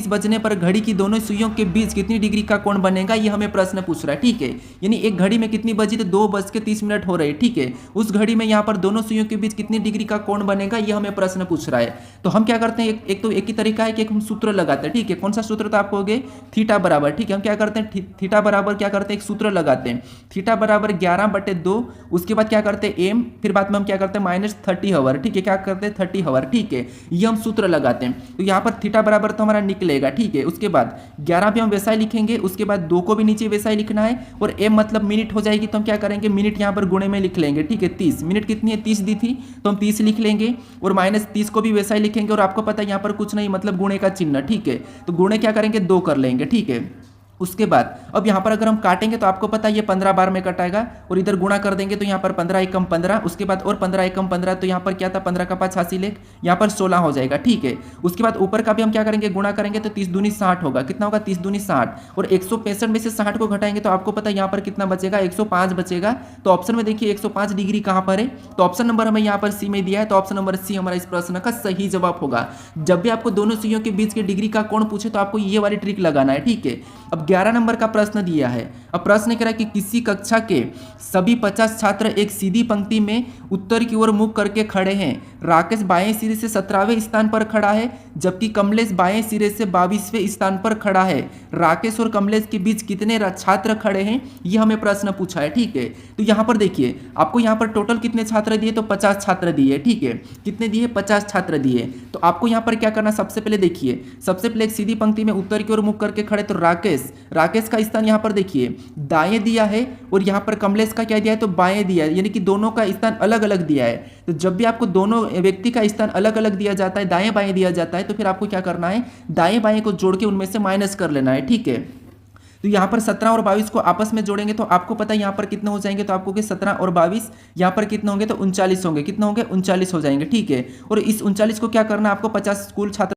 बजने पर घड़ी की दोनों सुइयों के बीच कितनी डिग्री का कोण बनेगा, ये हमें प्रश्न पूछ रहा है, ठीक है। यानी एक घड़ी में कितनी बजी, तो 2:30 हो रही है, ठीक है। उस घड़ी में यहाँ पर दोनों सुइयों के बीच कितनी डिग्री का कोण बनेगा, ये हमें प्रश्न पूछ रहा है। तो हम क्या करते हैं, एक तो एक ही तरीका है कि हम सूत्र लगाते हैं, ठीक है। कौन सा सूत्र, तो आपको हो गए थीटा बराबर, ठीक है। हम क्या करते हैं, थीटा बराबर क्या करते हैं, एक सूत्र लगाते हैं, थीटा बराबर 11/2, उसके बाद क्या करते हैं एम, फिर बाद में हम क्या करते हैं -30 आवर, ठीक है, क्या करते हैं 30 आवर, ठीक है, ये हम सूत्र लगाते हैं। तो यहाँ पर थीटा बराबर तो हमारा निकलेगा, ठीक है। उसके बाद 11 भी हम वैसा ही लिखेंगे, उसके बाद 2 को भी नीचे वैसा ही लिखना है, और एम मतलब मिनट हो जाएगी, तो हम क्या करेंगे, मिनट यहाँ पर गुणे में लिख लेंगे, ठीक है। 30 मिनट कितनी है, 30 दी थी, तो हम 30 लिख लेंगे, और -30 को भी वैसा ही लिखेंगे, और आपको पता है यहाँ पर कुछ नहीं, मतलब गुणे का चिन्ह, ठीक है। तो गुणे क्या करेंगे, 2 कर लेंगे, ठीक है। उसके बाद अब यहाँ पर अगर हम काटेंगे तो आपको पता है ये 15 बार में कटाएगा और इधर गुणा कर देंगे तो यहाँ पर 15 एकम 15, उसके बाद और 15 एकम 15, तो यहाँ पर क्या था 15 का 5 हासिल एक, यहाँ पर 16 हो जाएगा। ठीक है, उसके बाद ऊपर का भी हम क्या करेंगे, गुणा करेंगे तो 30 दूनी 60 होगा। कितना होगा, 30 दूनी 60, और 165 में से 60 को घटाएंगे तो आपको पता है यहाँ पर कितना बचेगा, 105 बचेगा। तो ऑप्शन में देखिए 105 डिग्री कहाँ पर है, तो ऑप्शन नंबर हमें यहाँ पर सी में दिया है, तो ऑप्शन नंबर सी हमारा इस प्रश्न का सही जवाब होगा। जब भी आपको दोनों सीओ के बीच के डिग्री का कोण पूछे तो आपको ये वाली ट्रिक लगाना है। ठीक है, अब 11 नंबर का प्रश्न दिया है। अब प्रश्न कह रहा है कि किसी कक्षा के सभी 50 छात्र एक सीधी पंक्ति में उत्तर की ओर मुख करके खड़े हैं। राकेश बाएं सिरे से 17वें स्थान पर खड़ा है, जबकि कमलेश बाएं सिरे से 22वें स्थान पर खड़ा है। राकेश और कमलेश के बीच कितने छात्र खड़े हैं, ये हमें प्रश्न पूछा है। ठीक है, तो यहाँ पर देखिए आपको यहाँ पर टोटल कितने छात्र दिए, तो 50 छात्र दिए। ठीक है, कितने दिए, 50 छात्र दिए। तो आपको यहाँ पर क्या करना, सबसे पहले देखिए, सबसे पहले एक सीधी पंक्ति में उत्तर की ओर मुख करके खड़े, तो राकेश का स्थान यहाँ पर देखिए दाएं दिया है, और यहाँ पर कमलेश का क्या दिया है, तो बाएं दिया है, यानी कि दोनों का स्थान अलग अलग दिया है। तो जब भी आपको दोनों व्यक्ति का स्थान अलग अलग दिया जाता है, दाएं बाएं दिया जाता है, तो फिर आपको क्या करना है, दाएं बाएं को जोड़ के उनमें से माइनस कर लेना है। ठीक है, तो यहाँ पर 17 और 22 को आपस में जोड़ेंगे तो आपको पता है यहाँ पर कितने हो जाएंगे, तो आपको कि 17 और 22 यहाँ पर कितने होंगे, तो 39 होंगे। कितने होंगे, 39 हो जाएंगे। ठीक है, और इस 39 को क्या करना है, आपको 50 स्कूल छात्र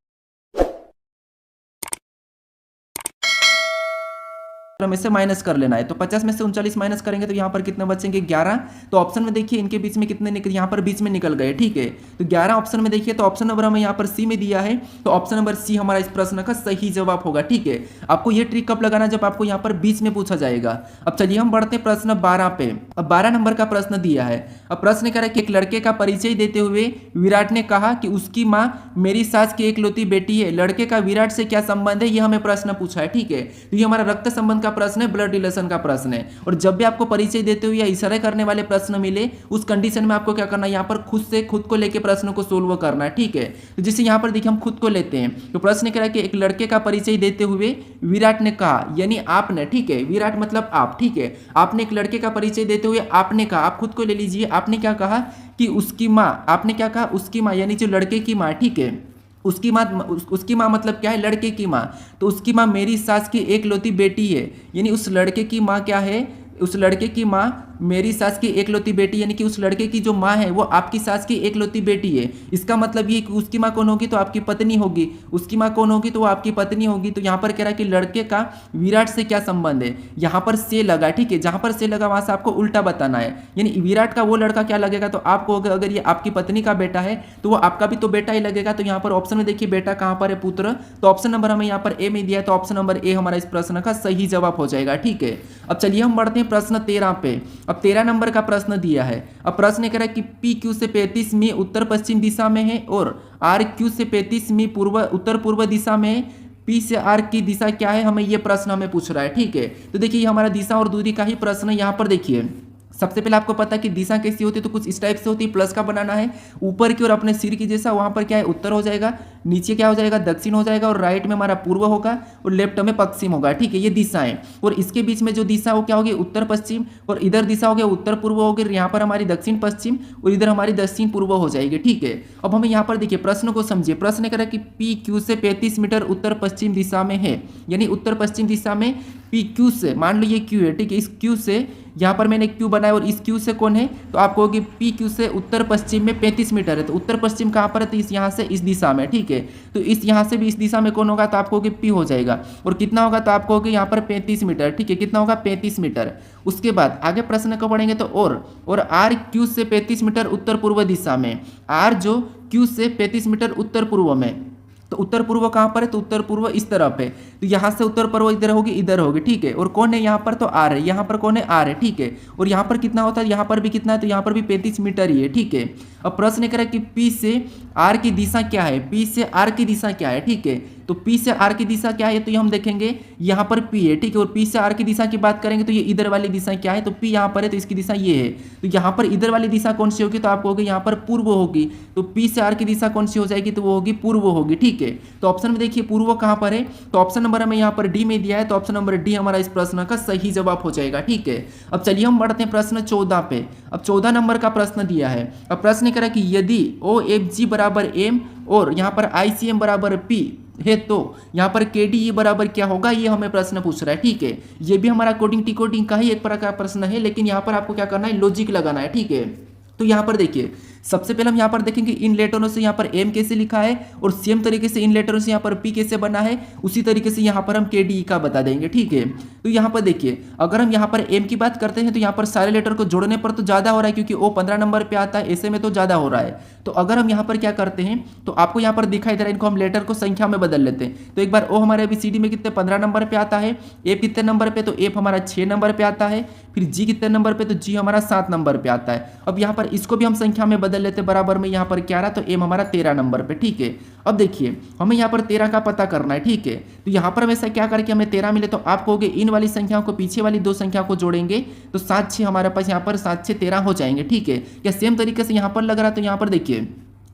में से माइनस कर लेना है। तो 50 में से 39 माइनस करेंगे तो यहाँ पर कितने बचेंगे, 11। तो ऑप्शन में देखिए इनके बीच में कितने निकल, यहाँ पर बीच में निकल गए। ठीक है, तो 11 ऑप्शन में देखिए, तो ऑप्शन नंबर हमें यहाँ पर सी में दिया है, तो ऑप्शन नंबर सी हमारा इस प्रश्न का सही जवाब होगा। ठीक है, आपको ये ट्रिक कब लगाना, जब आपको यहाँ पर बीच में पूछा जाएगा। अब चलिए हम बढ़ते हैं प्रश्न 12 पे। अब 12 नंबर का प्रश्न दिया है। अब प्रश्न कह रहा है कि एक लड़के का परिचय देते हुए विराट ने कहा कि उसकी माँ मेरी सास की एकलौती बेटी है। लड़के का विराट से क्या संबंध है, ये हमें प्रश्न पूछा है। ठीक है, तो ये हमारा रक्त संबंध का प्रश्न है, ब्लड रिलेशन का प्रश्न है। और जब भी आपको परिचय देते हुए या इशारे करने वाले प्रश्न मिले, उस कंडीशन में आपको क्या करना है, यहाँ पर खुद को लेके प्रश्न को सोल्व करना है। ठीक है, तो जैसे यहाँ पर देखिए हम खुद को लेते हैं, तो प्रश्न कह रहा है कि एक लड़के का परिचय देते हुए विराट ने कहा, यानी आपने, ठीक है, विराट मतलब आप, ठीक है, आपने एक लड़के का परिचय देते हुए आपने कहा, आप खुद को ले लीजिए, आपने क्या कहा कि उसकी माँ, आपने क्या कहा, उसकी माँ यानी जो लड़के की माँ, ठीक है, उसकी माँ मतलब क्या है, लड़के की माँ। तो उसकी माँ मेरी सास की एकलौती बेटी है, यानी उस लड़के की माँ क्या है, उस लड़के की माँ मेरी सास की एकलौती बेटी, यानी कि उस लड़के की जो माँ है वो आपकी सास की एकलौती बेटी है। इसका मतलब ये कि उसकी माँ कौन होगी, तो आपकी पत्नी होगी। उसकी माँ कौन होगी, तो वो आपकी पत्नी होगी। तो यहाँ पर कह रहा है कि लड़के का विराट से क्या संबंध है, यहाँ पर से लगा। ठीक है, जहाँ पर से लगा वहाँ से आपको उल्टा बताना है, यानी विराट का वो लड़का क्या लगेगा, तो आपको अगर ये आपकी पत्नी का बेटा है तो वो आपका भी तो बेटा ही लगेगा। तो यहाँ पर ऑप्शन में देखिए बेटा कहाँ पर है, पुत्र, तो ऑप्शन नंबर हमें यहाँ पर ए में दिया है, तो ऑप्शन नंबर ए हमारा इस प्रश्न का सही जवाब हो जाएगा। ठीक है, अब चलिए हम बढ़ते हैं प्रश्न 13 पे। अब 13 नंबर का प्रश्न दिया है। अब प्रश्न कह रहा है कि पी क्यू से 35 मी उत्तर पश्चिम दिशा में है और आर क्यू से 35 मी उत्तर पूर्व दिशा में है। पी से आर की दिशा क्या है, हमें यह प्रश्न हमें पूछ रहा है। ठीक है, तो देखिए ये हमारा दिशा और दूरी का ही प्रश्न है। यहाँ पर देखिए सबसे पहले आपको पता है कि दिशा कैसी होती है, तो कुछ इस टाइप से होती है, प्लस का बनाना है ऊपर की ओर अपने सिर की जैसा, वहां पर क्या है उत्तर हो जाएगा, नीचे क्या हो जाएगा दक्षिण हो जाएगा, और राइट में हमारा पूर्व होगा और लेफ्ट में पश्चिम होगा। ठीक है, ये दिशाएं, और इसके बीच में जो दिशा हो क्या होगी, उत्तर पश्चिम, और इधर दिशा हो गया उत्तर पूर्व होगी, यहाँ पर हमारी दक्षिण पश्चिम और इधर हमारी दक्षिण पूर्व हो जाएगी। ठीक है, अब हमें यहाँ पर देखिए प्रश्न को समझिए। प्रश्न कह रहा है कि पी क्यू से 35 मीटर उत्तर पश्चिम दिशा में है, यानी उत्तर पश्चिम दिशा में पी क्यू से, मान लो ये क्यू है, ठीक है, इस क्यू से यहाँ पर मैंने क्यू बनाया और इस क्यू से कौन है, तो आपको होगी पी क्यू से उत्तर पश्चिम में 35 मीटर है। तो उत्तर पश्चिम कहाँ पर है, तो इस यहाँ से इस दिशा में। ठीक है, तो इस यहाँ से भी इस दिशा में कौन होगा, तो आपको होगी पी हो जाएगा, और कितना होगा, तो आपको होगी यहाँ पर 35 मीटर। ठीक है, कितना होगा, 35 मीटर। उसके बाद आगे प्रश्न को पढ़ेंगे तो और आर क्यू से 35 मीटर उत्तर पूर्व दिशा में, आर जो क्यू से 35 मीटर उत्तर पूर्व में, तो उत्तर पूर्व कहाँ पर है, तो उत्तर पूर्व इस तरफ है, तो यहाँ से उत्तर पूर्व इधर होगी, इधर होगी। ठीक है, और कौन है यहाँ पर, तो आर है, यहाँ पर कौन है, आर है। ठीक है, और यहाँ पर कितना होता है, यहाँ पर भी कितना है, तो यहाँ पर भी 35 मीटर ही है। ठीक है, अब प्रश्न कह रहा है कि पी से आर की दिशा क्या है, पी से आर की दिशा क्या है। ठीक है, तो पी से आर की दिशा क्या है, तो ये हम देखेंगे यहाँ पर पी है। ठीक है, और पी से आर की दिशा की बात करेंगे तो ये इधर वाली दिशा क्या है, तो पी यहाँ पर है, तो इसकी दिशा ये है। तो यहाँ पर इधर वाली दिशा कौन सी होगी, तो आपको होगी यहाँ पर पूर्व होगी। तो पी से आर की दिशा कौन सी हो जाएगी, तो वो होगी पूर्व होगी। ठीक है, तो ऑप्शन में देखिए पूर्व कहाँ पर है, तो ऑप्शन नंबर हमें यहाँ पर डी में दिया है, तो ऑप्शन नंबर डी हमारा इस प्रश्न का सही जवाब हो जाएगा। ठीक है, अब चलिए हम बढ़ते हैं प्रश्न 14 पे। अब 14 नंबर का प्रश्न दिया है। अब प्रश्न कह रहा है कि यदि ओ एफ जी बराबर एम और यहाँ पर आई सी एम बराबर पी, है तो यहाँ पर के डी बराबर क्या होगा, ये हमें प्रश्न पूछ रहा है। ठीक है, ये भी हमारा कोडिंग टी का ही एक प्रकार का प्रश्न है, लेकिन यहाँ पर आपको क्या करना है, लॉजिक लगाना है। ठीक है, तो यहाँ पर देखिए सबसे पहले हम यहाँ पर देखेंगे इन लेटरों से यहाँ पर एम कैसे लिखा है और सेम तरीके से इन लेटरों से यहाँ पर पी कैसे बना है, उसी तरीके से यहाँ पर हम के डी का बता देंगे। ठीक है, तो यहाँ पर देखिए अगर हम यहाँ पर एम की बात करते हैं तो यहाँ पर सारे लेटर को जोड़ने पर तो ज़्यादा हो रहा है, क्योंकि ओ 15 नंबर पे आता है, ऐसे में तो ज़्यादा हो रहा है। तो अगर हम यहाँ पर क्या करते हैं, तो आपको यहाँ पर दिखाई दे रहा है, इनको हम लेटर को संख्या में बदल लेते हैं। तो एक बार ओ हमारे ABCD में कितने 15 नंबर पे आता है, एफ कितने नंबर पे, तो एफ हमारा 6 नंबर पे आता है, फिर जी कितने नंबर पे, तो जी हमारा 7 नंबर पे आता है। अब यहाँ पर इसको भी हम संख्या में बदल लेते हैं, बराबर में यहाँ पर क्या रहा, तो एम हमारा 13 नंबर पे। ठीक है, अब देखिए हमें यहाँ पर 13 का पता करना है। ठीक है, तो यहाँ पर हम ऐसा क्या करके हमें 13 मिले, तो आप कहोगे इन वाली संख्याओं को पीछे वाली दो संख्या को जोड़ेंगे तो 7 6 हमारे पास यहाँ पर 7 6 13 हो जाएंगे। ठीक है, क्या सेम तरीके से यहाँ पर लग रहा है, तो यहाँ पर देखिए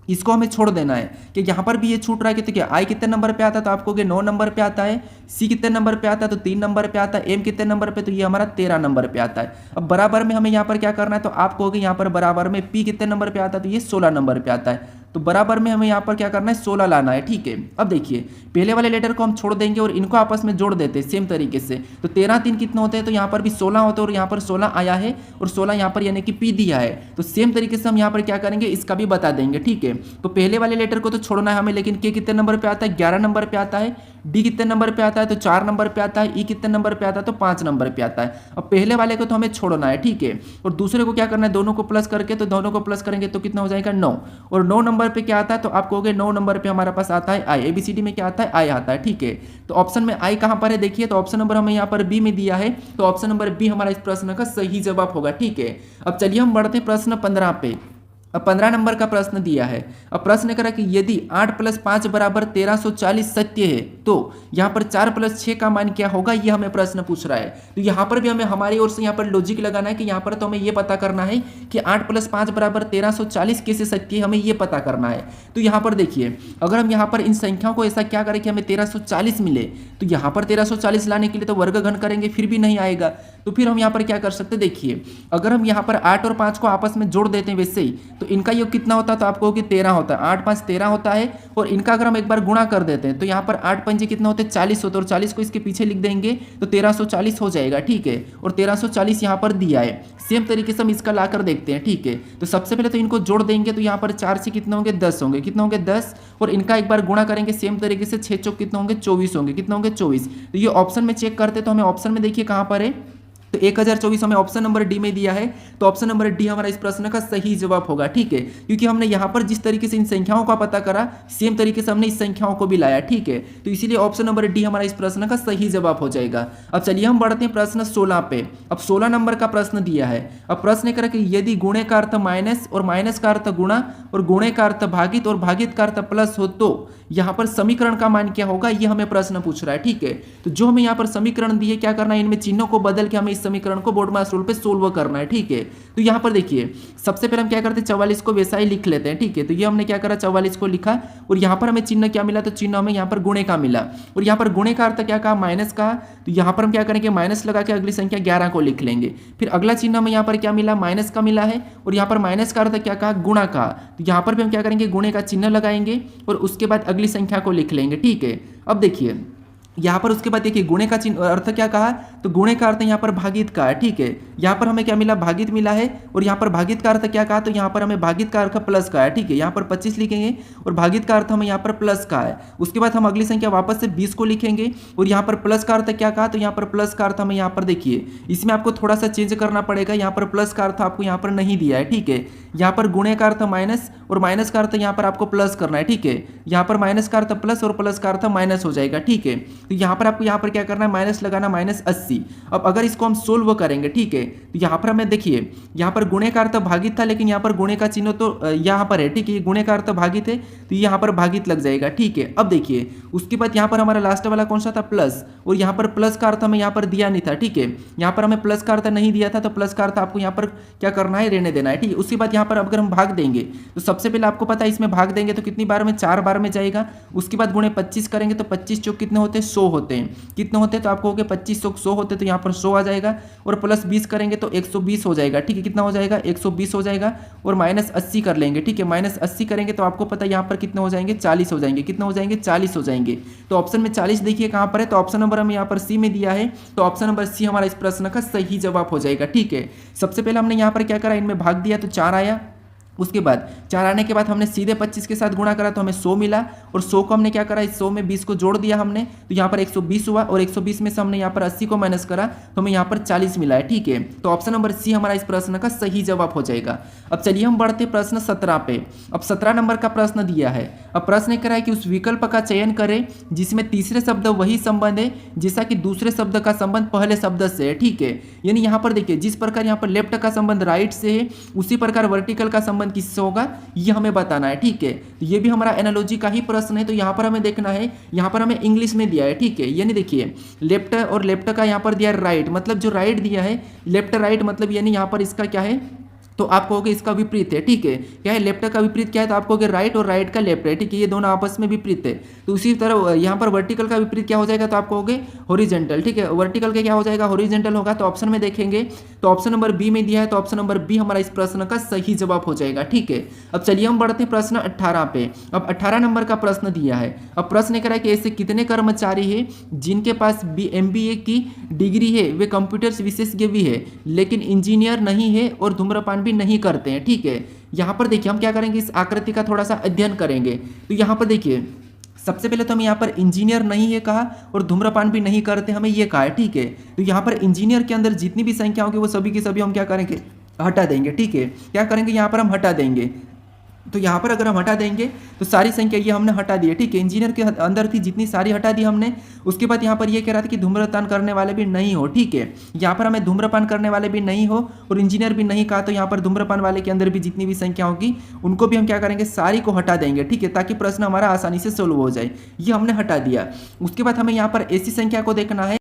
इसको हमें छोड़ देना है कि यहाँ पर भी ये छूट रहा है कि तो क्या आई कितने नंबर पे आता है, तो आप कहोगे 9 नंबर पे आता है, सी कितने नंबर पे आता है, तो 3 नंबर पे आता है, एम कितने नंबर पे, तो ये हमारा 13 नंबर पे आता है। अब बराबर में हमें यहाँ पर क्या करना है, तो आप कहोगे यहाँ पर बराबर में पी कितने नंबर पे आता है, तो ये 16 नंबर पे आता है। तो बराबर में हमें यहाँ पर क्या करना है, 16 लाना है। ठीक है, अब देखिए पहले वाले लेटर को हम छोड़ देंगे और इनको आपस में जोड़ देते हैं सेम तरीके से। तो 13 3 कितने होते हैं, तो यहाँ पर भी 16 होते हैं और यहाँ पर 16 आया है और 16 यहाँ पर यानी कि पी दिया है। तो सेम तरीके से हम यहाँ पर क्या करेंगे, इसका भी बता देंगे। ठीक है, तो पहले वाले लेटर को तो छोड़ना है हमें, लेकिन के कितने नंबर पे आता है, 11 नंबर पे आता है, डी कितने नंबर पे आता है, तो 4 नंबर पे आता है, ई कितने नंबर पे आता है, तो 5 नंबर पे आता है। अब पहले वाले को तो हमें छोड़ना है। ठीक है, और दूसरे को क्या करना है, दोनों को प्लस करके, तो दोनों को प्लस करेंगे तो कितना हो जाएगा 9, और 9 नंबर पे क्या आता है, तो आप कहोगे 9 नंबर पे हमारे पास आता है आई, ABCD में क्या आता है, आई आता है। ठीक है, तो ऑप्शन में आई कहां पर है, देखिए तो ऑप्शन नंबर हमें यहाँ पर बी में दिया है, तो ऑप्शन नंबर बी हमारा इस प्रश्न का सही जवाब होगा। ठीक है, अब चलिए हम बढ़ते हैं प्रश्न 15 पे। अब 15 नंबर का प्रश्न दिया है। अब प्रश्न करा कि यदि 8 + 5 = 1340 सत्य है तो यहाँ पर 4 + 6 का मान क्या होगा, ये हमें प्रश्न पूछ रहा है। तो यहाँ पर भी हमें हमारी ओर से यहाँ पर लॉजिक लगाना है कि यहाँ पर तो हमें ये पता करना है कि 8 + 5 = 1340 कैसे सत्य है, हमें ये पता करना है। तो यहाँ पर देखिए अगर हम यहाँ पर इन संख्याओं को ऐसा क्या करें कि हमें 1340 मिले, तो यहाँ पर 1340 लाने के लिए तो वर्गघन करेंगे फिर भी नहीं आएगा। तो फिर हम यहाँ पर क्या कर सकते हैं, देखिए अगर हम यहाँ पर 8 और 5 को आपस में जोड़ देते हैं वैसे ही, तो इनका योग कितना होता है, तो आपको कि 13 होता है, 8 5 13 होता है, और इनका अगर हम एक बार गुणा कर देते हैं तो यहाँ पर 8 पंजे कितना होते हैं 40 होते हैं, और 40 को इसके पीछे लिख देंगे तो 1340 हो जाएगा। ठीक है, और 1340 यहाँ पर दिया है। सेम तरीके से हम इसका लाकर देखते हैं। ठीक है, तो सबसे पहले तो इनको जोड़ देंगे तो यहाँ पर 4 से कितने होंगे 10 होंगे, कितने होंगे 10, और इनका एक बार गुणा करेंगे सेम तरीके से 6 चौक कितने होंगे 24 होंगे, कितने होंगे 24। तो ये ऑप्शन में चेक करते तो हमें ऑप्शन में देखिए कहाँ पर है, तो 1024 हमें ऑप्शन नंबर डी में दिया है, तो ऑप्शन नंबर डी हमारा इस प्रश्न का सही जवाब होगा। ठीक है, क्योंकि हमने यहाँ पर जिस तरीके से इन संख्याओं का पता करा सेम तरीके से हमने इस संख्याओं को भी लाया। ठीक है, तो इसीलिए ऑप्शन नंबर डी हमारा इस प्रश्न का सही जवाब हो जाएगा। अब चलिए हम बढ़ते हैं प्रश्न 16 पे। अब 16 नंबर का प्रश्न दिया है। अब प्रश्न करा कि यदि गुणे का अर्थ माइनस और माइनस का अर्थ गुणा और गुणे का अर्थ भागित और भागित का अर्थ प्लस हो तो यहाँ पर समीकरण का मान क्या होगा, ये हमें प्रश्न पूछ रहा है। ठीक है, तो जो हमें यहाँ पर समीकरण दी है क्या करना है, इनमें चिन्हों को बदल के हमें इस समीकरण को बोर्ड मास रूल पे सोल्व करना है। ठीक है, तो यहाँ पर देखिए सबसे पहले हम क्या करते हैं 44 को वैसा ही लिख लेते हैं। ठीक है, तो ये हमने क्या करा 44 को लिखा, और यहाँ पर हमें चिन्ह क्या मिला, तो चिन्ह हमें यहाँ पर गुणे का मिला, और यहाँ पर गुणे का अर्थ क्या कहा माइनस का, तो यहाँ पर हम क्या करेंगे माइनस लगा के अगली संख्या 11 को लिख लेंगे। फिर अगला चिन्ह हमें यहाँ पर क्या मिला, माइनस का मिला है, और यहाँ पर माइनस का अर्थ क्या कहा गुणा का, तो यहाँ पर भी हम क्या करेंगे गुणे का चिन्ह लगाएंगे और उसके बाद अगली संख्या को लिख लेंगे। ठीक है, अब देखिए यहाँ पर उसके बाद देखिए गुणे का चिन्ह अर्थ क्या कहा, तो गुणे का अर्थ यहाँ पर भागित का है। ठीक है, यहाँ पर हमें क्या मिला भागित मिला है, और यहाँ पर भागित का अर्थ क्या कहा, तो यहाँ पर हमें भागित का अर्थ प्लस का है। ठीक है, यहाँ पर 25 लिखेंगे और भागित का अर्थ हमें यहाँ पर प्लस का है। उसके बाद हम अगली संख्या वापस से 20 को लिखेंगे, और यहाँ पर प्लस का अर्थ क्या कहा, तो यहाँ पर प्लस का अर्थ हमें यहाँ पर देखिए इसमें आपको थोड़ा सा चेंज करना पड़ेगा, यहाँ पर प्लस का अर्थ आपको यहाँ पर नहीं दिया है। ठीक है, यहाँ पर गुणे का अर्थ माइनस और माइनस का अर्थ यहाँ पर आपको प्लस करना है। ठीक है, यहाँ पर माइनस का अर्थ प्लस और प्लस का अर्थ माइनस हो जाएगा। ठीक है, तो यहाँ पर आपको यहाँ पर क्या करना है माइनस लगाना -80। अब अगर इसको हम सोल्व करेंगे, ठीक है, तो यहाँ पर हमें देखिए यहाँ पर गुणे का अर्थ भागित था, लेकिन यहाँ पर गुणे का चिन्ह तो यहाँ पर है। ठीक है, गुणे का अर्थ भागित है तो यहाँ पर भागित लग जाएगा। ठीक है, अब देखिए उसके बाद यहाँ पर हमारा लास्ट वाला कौन सा था प्लस, और यहाँ पर प्लस का अर्थ हमें यहाँ पर दिया नहीं था। ठीक है, यहाँ पर हमें प्लस का अर्थ नहीं दिया था, तो प्लस का अर्थ आपको यहाँ पर क्या करना है रहने देना है। ठीक है, उसके बाद यहाँ पर अगर हम भाग देंगे तो सबसे पहले आपको पता है इसमें भाग देंगे तो कितनी बार में 4 बार में जाएगा। उसके बाद गुणे 25 करेंगे तो 25 चौक कितने होते हैं 100 होते हैं। कितने होते हैं तो आपको हो गए 2500 100 होते हैं, तो यहाँ पर 100 आ जाएगा और प्लस 20 करेंगे तो 120 हो जाएगा। ठीक है, कितना हो जाएगा 120 हो जाएगा और माइनस 80 कर लेंगे। ठीक है, माइनस 80 करेंगे तो आपको पता है यहाँ पर कितने हो जाएंगे 40 हो जाएंगे। कितने हो जाएंगे 40 हो जाएंगे। तो ऑप्शन में 40 देखिए कहाँ पर है, तो ऑप्शन नंबर हमें यहाँ पर सी में दिया है, तो ऑप्शन नंबर सी हमारा इस प्रश्न का सही जवाब हो जाएगा। ठीक है, सबसे पहले हमने यहाँ पर क्या करा, इनमें भाग दिया तो 4 आया। उसके बाद 4 आने के बाद हमने सीधे 25 के साथ गुणा करा तो हमें 100 मिला और 100 को हमने क्या करा, इस 100 में 20 को जोड़ दिया हमने, तो यहाँ पर 120 हुआ और 120 में से हमने यहाँ पर 80 को माइनस करा तो हमें यहाँ पर 40 मिला है। ठीक है, तो ऑप्शन नंबर सी हमारा इस प्रश्न का सही जवाब हो जाएगा। अब चलिए हम बढ़ते प्रश्न 17 पे। अब 17 नंबर का प्रश्न दिया है। अब प्रश्न करा है कि उस विकल्प का चयन करें जिसमें तीसरे शब्द वही संबंध है जैसा कि दूसरे शब्द का संबंध पहले शब्द से है। ठीक है, यानी यहाँ पर देखिए जिस प्रकार यहाँ पर लेफ्ट का संबंध राइट से है उसी प्रकार वर्टिकल का संबंध किससे होगा ये हमें बताना है। ठीक है, तो ये भी हमारा एनालॉजी का ही प्रश्न है, तो यहाँ पर हमें देखना है, यहाँ पर हमें इंग्लिश में दिया है। ठीक है, यानी देखिए लेफ्ट और लेफ्ट का यहाँ पर दिया है राइट, मतलब जो राइट दिया है लेफ्ट राइट मतलब यानी यहाँ पर इसका क्या है तो आप कहोगे इसका विपरीत है। ठीक है, क्या है लेफ्ट का विपरीत क्या है तो आप कहोगे राइट और राइट का लेफ्ट है। ठीक है, ये दोनों आपस में विपरीत है। तो उसी तरह यहाँ पर वर्टिकल का विपरीत क्या हो जाएगा तो आप कहोगे हॉरिजॉन्टल। ठीक है, वर्टिकल का क्या हो जाएगा हॉरिजॉन्टल होगा। तो ऑप्शन में देखेंगे तो ऑप्शन नंबर बी में दिया है, तो ऑप्शन नंबर बी हमारा इस प्रश्न का सही जवाब हो जाएगा। ठीक है, अब चलिए हम बढ़ते हैं प्रश्न 18 पे। अब 18 नंबर का प्रश्न दिया है। अब प्रश्न कह रहा है कि ऐसे कितने कर्मचारी है जिनके पास MBA की डिग्री है, वे कंप्यूटर विशेषज्ञ भी है लेकिन इंजीनियर नहीं है और धूम्रपान भी नहीं करते हैं। ठीक है, यहाँ पर देखिए हम क्या करेंगे, इस आकृति का थोड़ा सा अध्ययन करेंगे। तो यहाँ पर देखिए सबसे पहले तो हमें यहाँ पर इंजीनियर नहीं है कहा और धूम्रपान भी नहीं करते हमें ये कहा है। ठीक है, तो यहाँ पर इंजीनियर के अंदर जितनी भी संख्या होगी वो सभी की सभी हम क्या करेंगे हटा देंगे। ठीक है, क्या करेंगे यहाँ पर हम हटा देंगे। तो यहाँ पर अगर हम हटा देंगे तो सारी संख्या ये हमने हटा दी है। ठीक है, इंजीनियर के अंदर थी जितनी सारी हटा दी हमने। उसके बाद यहाँ पर ये कह रहा था कि धूम्रपान करने वाले भी नहीं हो। ठीक है, यहाँ पर हमें धूम्रपान करने वाले भी नहीं हो और इंजीनियर भी नहीं कहा, तो यहाँ पर धूम्रपान वाले के अंदर भी जितनी भी संख्या होगी उनको भी हम क्या करेंगे सारी को हटा देंगे। ठीक है, ताकि प्रश्न हमारा आसानी से सोल्व हो जाए। ये हमने हटा दिया। उसके बाद हमें यहाँ पर ऐसी संख्या को देखना है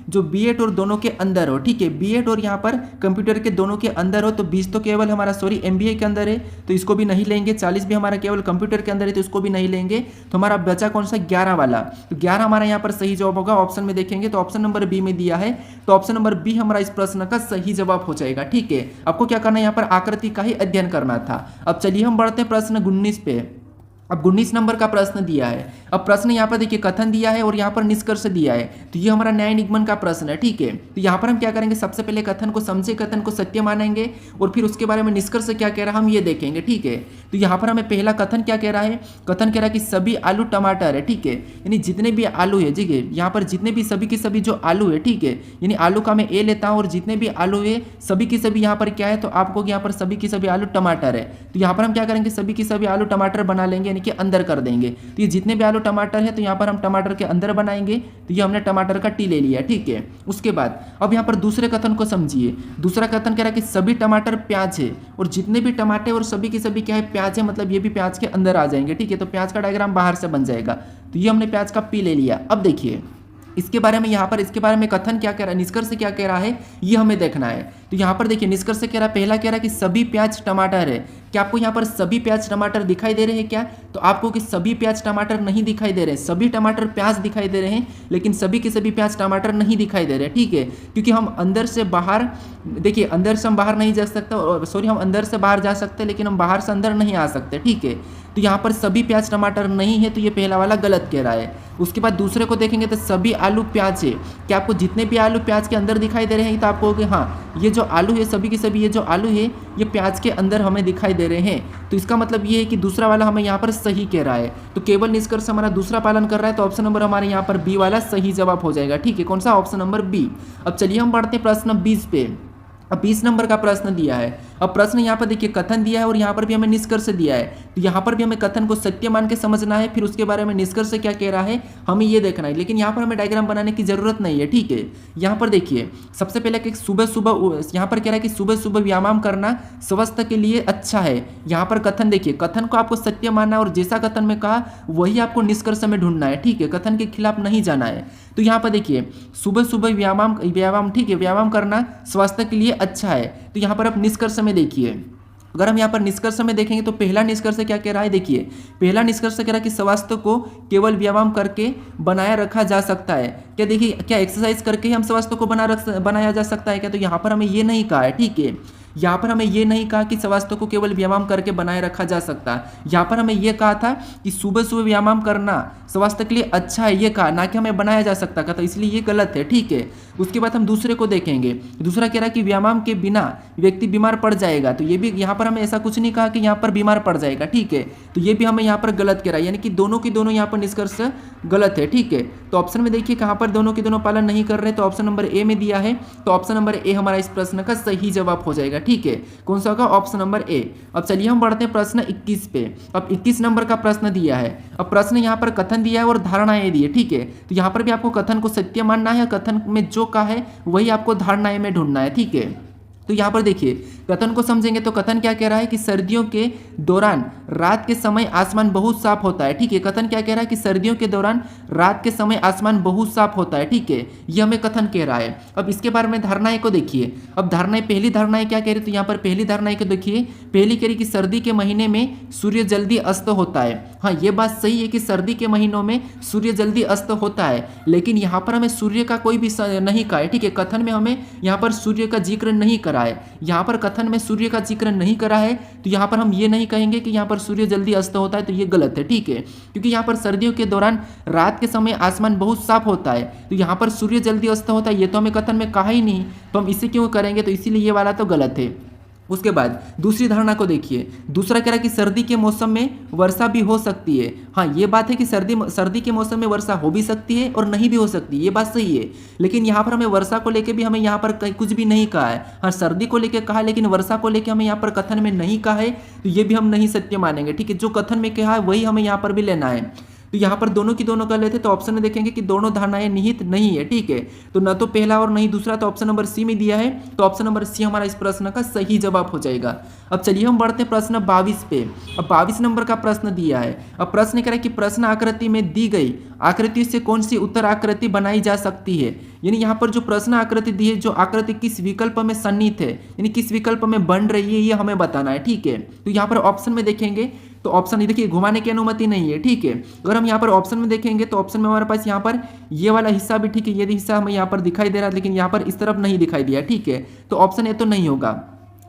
जो B.Ed और दोनों के अंदर हो। ठीक है, B.Ed और यहाँ पर कंप्यूटर के दोनों के अंदर हो। तो 20 तो केवल हमारा MBA के अंदर है तो इसको भी नहीं लेंगे। 40 भी हमारा केवल कंप्यूटर के अंदर है तो इसको भी नहीं लेंगे। तो हमारा बचा कौन सा 11 वाला, तो 11 हमारा यहाँ पर सही जवाब होगा। ऑप्शन में देखेंगे तो ऑप्शन नंबर बी में दिया है, तो ऑप्शन नंबर बी हमारा इस प्रश्न का सही जवाब हो जाएगा। ठीक है, आपको क्या करना है यहाँ पर आकृति का ही अध्ययन करना था। अब चलिए हम बढ़ते हैं प्रश्न 19 पे। अब 19 नंबर का प्रश्न दिया है। अब प्रश्न यहाँ पर देखिए कथन दिया है और यहाँ पर निष्कर्ष दिया है, तो ये हमारा न्याय निगमन का प्रश्न है। ठीक है, तो यहाँ पर हम क्या करेंगे सबसे पहले कथन को समझे, कथन को सत्य मानेंगे और फिर उसके बारे में निष्कर्ष क्या कह रहा है हम ये देखेंगे। ठीक है, तो यहाँ पर हमें पहला कथन क्या कह रहा है, कथन कह रहा है कि सभी आलू टमाटर है। ठीक है, यानी जितने भी आलू है, ठीक है यहाँ पर जितने भी सभी के सभी जो आलू है, ठीक है यानी आलू का मैं ए लेता हूँ और जितने भी आलू है सभी की सभी यहाँ पर क्या है तो आपको यहाँ पर सभी की सभी आलू टमाटर है। तो यहाँ पर हम क्या करेंगे सभी की सभी आलू टमाटर बना लेंगे यानी कि अंदर कर देंगे। तो ये जितने भी आलू टमाटर है तो यहाँ पर हम टमाटर के अंदर बनाएंगे। तो ये हमने टमाटर का टी ले लिया। ठीक है, उसके बाद अब यहाँ पर दूसरे कथन को समझिए। दूसरा कथन कह रहा है कि सभी टमाटर प्याज है और जितने भी टमाटर और सभी की सभी क्या है प्याज है, मतलब ये भी प्याज के अंदर आ जाएंगे। ठीक है, तो प्याज का डायग्राम बाहर से बन जाएगा। तो ये हमने प्याज का पी ले लिया। अब देखिए इसके बारे में यहाँ पर इसके बारे में कथन क्या कह रहा है, निष्कर्ष क्या कह रहा है ये हमें देखना है। तो यहाँ पर देखिए निष्कर्ष कह रहा है, पहला कह रहा है कि सभी प्याज टमाटर है। क्या आपको यहाँ पर सभी प्याज टमाटर दिखाई दे रहे हैं क्या, तो आपको कि सभी प्याज टमाटर नहीं दिखाई दे रहे हैं। सभी टमाटर प्याज दिखाई दे रहे हैं लेकिन सभी के सभी प्याज टमाटर नहीं दिखाई दे रहे। ठीक है, क्योंकि हम अंदर से बाहर देखिए अंदर से हम बाहर नहीं जा सकते, सॉरी हम अंदर से बाहर जा सकते लेकिन हम बाहर से अंदर नहीं आ सकते। ठीक है, तो यहाँ पर सभी प्याज टमाटर नहीं है तो ये पहला वाला गलत कह रहा है। उसके बाद दूसरे को देखेंगे तो सभी आलू प्याज है। क्या आपको जितने भी आलू प्याज के अंदर दिखाई दे रहे हैं तो आपको कि हाँ ये जो आलू है सभी के सभी ये जो आलू है ये प्याज के अंदर हमें दिखाई दे रहे हैं। तो इसका मतलब ये है कि दूसरा वाला हमें यहाँ पर सही कह रहा है। तो केवल निष्कर्ष हमारा दूसरा पालन कर रहा है, तो ऑप्शन नंबर हमारे यहाँ पर बी वाला सही जवाब हो जाएगा। ठीक है, कौन सा, ऑप्शन नंबर बी। अब चलिए हम बढ़ते हैं प्रश्न 20 पे। अब 20 नंबर का प्रश्न दिया है। अब प्रश्न यहाँ पर देखिए कथन दिया है और यहाँ पर भी हमें निष्कर्ष दिया है। तो यहाँ पर भी हमें कथन को सत्य मान के समझना है, फिर उसके बारे में निष्कर्ष क्या कह रहा है हमें ये देखना है। लेकिन यहाँ पर हमें डायग्राम बनाने की जरूरत नहीं है। ठीक है, यहाँ पर देखिए सबसे पहले कि सुबह सुबह यहाँ पर कह रहा है कि सुबह सुबह व्यायाम करना स्वास्थ्य के लिए अच्छा है। यहाँ पर कथन देखिए, कथन को आपको सत्य मानना और जैसा कथन में कहा वही आपको निष्कर्ष में ढूंढना है। ठीक है, कथन के खिलाफ नहीं जाना है। तो यहाँ पर देखिए सुबह सुबह व्यायाम ठीक है व्यायाम करना स्वास्थ्य के लिए अच्छा है। तो यहाँ पर आप निष्कर्ष में देखिए अगर हम यहाँ पर निष्कर्ष में देखेंगे तो पहला निष्कर्ष क्या कह रहा है, देखिए पहला निष्कर्ष कह रहा है कि स्वास्थ्य को केवल व्यायाम करके बनाए रखा जा सकता है। क्या देखिए, क्या एक्सरसाइज करके ही हम स्वास्थ्य को बनाया जा सकता है क्या? तो यहाँ पर हमें ये नहीं कहा है, ठीक है, यहाँ पर हमें ये नहीं कहा कि स्वास्थ्य को केवल व्यायाम करके बनाए रखा जा सकता है। यहाँ पर हमें ये कहा था कि सुबह सुबह व्यायाम करना स्वास्थ्य के लिए अच्छा है, ये कहा, ना कि हमें बनाया जा सकता था, तो इसलिए ये गलत है, ठीक है। उसके बाद हम दूसरे को देखेंगे। दूसरा कह रहा है कि व्यायाम के बिना व्यक्ति बीमार पड़ जाएगा, तो ये भी यहाँ पर हमें ऐसा कुछ नहीं कहा कि यहाँ पर बीमार पड़ जाएगा, ठीक है। तो ये भी हमें यहाँ पर गलत कह रहा है, यानी कि दोनों की दोनों यहाँ पर निष्कर्ष गलत है, ठीक है। तो ऑप्शन में देखिए कहाँ पर दोनों के दोनों पालन नहीं कर रहे, तो ऑप्शन नंबर ए में दिया है, तो ऑप्शन नंबर ए हमारा इस प्रश्न का सही जवाब हो जाएगा, ठीक है। कौन सा होगा? Option number A. अब चलिए हम बढ़ते हैं प्रश्न 21 पे। अब 21 नंबर का प्रश्न दिया है। अब प्रश्न यहाँ पर कथन दिया है और धारणाएं दी है, ठीक है। तो यहाँ पर भी आपको कथन को सत्य मानना है, कथन में जो कहा है वही आपको धारणाएं में ढूंढना है, ठीक है। तो यहाँ पर देखिए कथन को समझेंगे तो कथन क्या कह रहा है कि सर्दियों के दौरान रात के समय आसमान बहुत साफ होता है, ठीक है। कथन क्या कह रहा है कि सर्दियों के दौरान रात के समय आसमान बहुत साफ होता है, ठीक है, ये हमें कथन कह रहा है। अब इसके बारे में धारणाएं को देखिए। अब धारणाएं, पहली धारणाएं क्या कह रही, तो यहाँ पर पहली धारणाएं को देखिए। पहली कह रही कि सर्दी के महीने में सूर्य जल्दी अस्त होता है। हाँ, ये बात सही है कि सर्दी के महीनों में सूर्य जल्दी अस्त होता है, लेकिन यहाँ पर हमें सूर्य का कोई भी नहीं कहा है, ठीक है। कथन में हमें यहाँ पर सूर्य का जिक्र नहीं करा है, यहाँ पर कथन में सूर्य का जिक्र नहीं करा है, तो यहाँ पर हम ये नहीं कहेंगे कि यहाँ पर सूर्य जल्दी अस्त होता है, तो ये गलत है, ठीक है। क्योंकि यहाँ पर सर्दियों के दौरान रात के समय आसमान बहुत साफ होता है, तो यहाँ पर सूर्य जल्दी अस्त होता है ये तो हमें कथन में कहा ही नहीं, तो हम इसे क्यों करेंगे, तो इसीलिए ये वाला तो गलत है। उसके बाद दूसरी धारणा को देखिए। दूसरा कह रहा है कि सर्दी के मौसम में वर्षा भी हो सकती है। हाँ, ये बात है कि सर्दी के मौसम में वर्षा हो भी सकती है और नहीं भी हो सकती, ये बात सही है। लेकिन यहाँ पर हमें वर्षा को लेके भी हमें यहाँ पर कुछ भी नहीं कहा है। हाँ, सर्दी को लेके कहा है, लेकिन वर्षा को लेके हमें यहाँ पर कथन में नहीं कहा है, तो ये भी हम नहीं सत्य मानेंगे, ठीक है। जो कथन में कहा है वही हमें यहाँ पर भी लेना है। तो यहाँ पर दोनों की दोनों कर लेते, तो ऑप्शन में देखेंगे कि दोनों धारणाएं निहित नहीं है, ठीक है। तो न तो पहला और नहीं दूसरा, तो ऑप्शन नंबर सी में दिया है, तो ऑप्शन नंबर सी हमारा इस प्रश्न का सही जवाब हो जाएगा। अब चलिए हम बढ़ते हैं प्रश्न 22 पे। अब 22 नंबर का प्रश्न दिया है। अब प्रश्न कह रहा है कि प्रश्न आकृति में दी गई आकृति से कौन सी उत्तर आकृति बनाई जा सकती है। यानी यहाँ पर जो प्रश्न आकृति दी है, जो आकृति किस विकल्प में सन्निहित है, यानी किस विकल्प में बन रही है, ये हमें बताना है, ठीक है। तो यहाँ पर ऑप्शन में देखेंगे तो ऑप्शन देखिए घुमाने की अनुमति नहीं है, ठीक है। अगर हम यहाँ पर ऑप्शन में देखेंगे तो ऑप्शन में हमारे पास यहाँ पर ये वाला हिस्सा भी, ठीक है, ये हिस्सा हमें यहाँ पर दिखाई दे रहा है, लेकिन यहाँ पर इस तरफ नहीं दिखाई दिया, ठीक है। तो ऑप्शन ए तो नहीं होगा।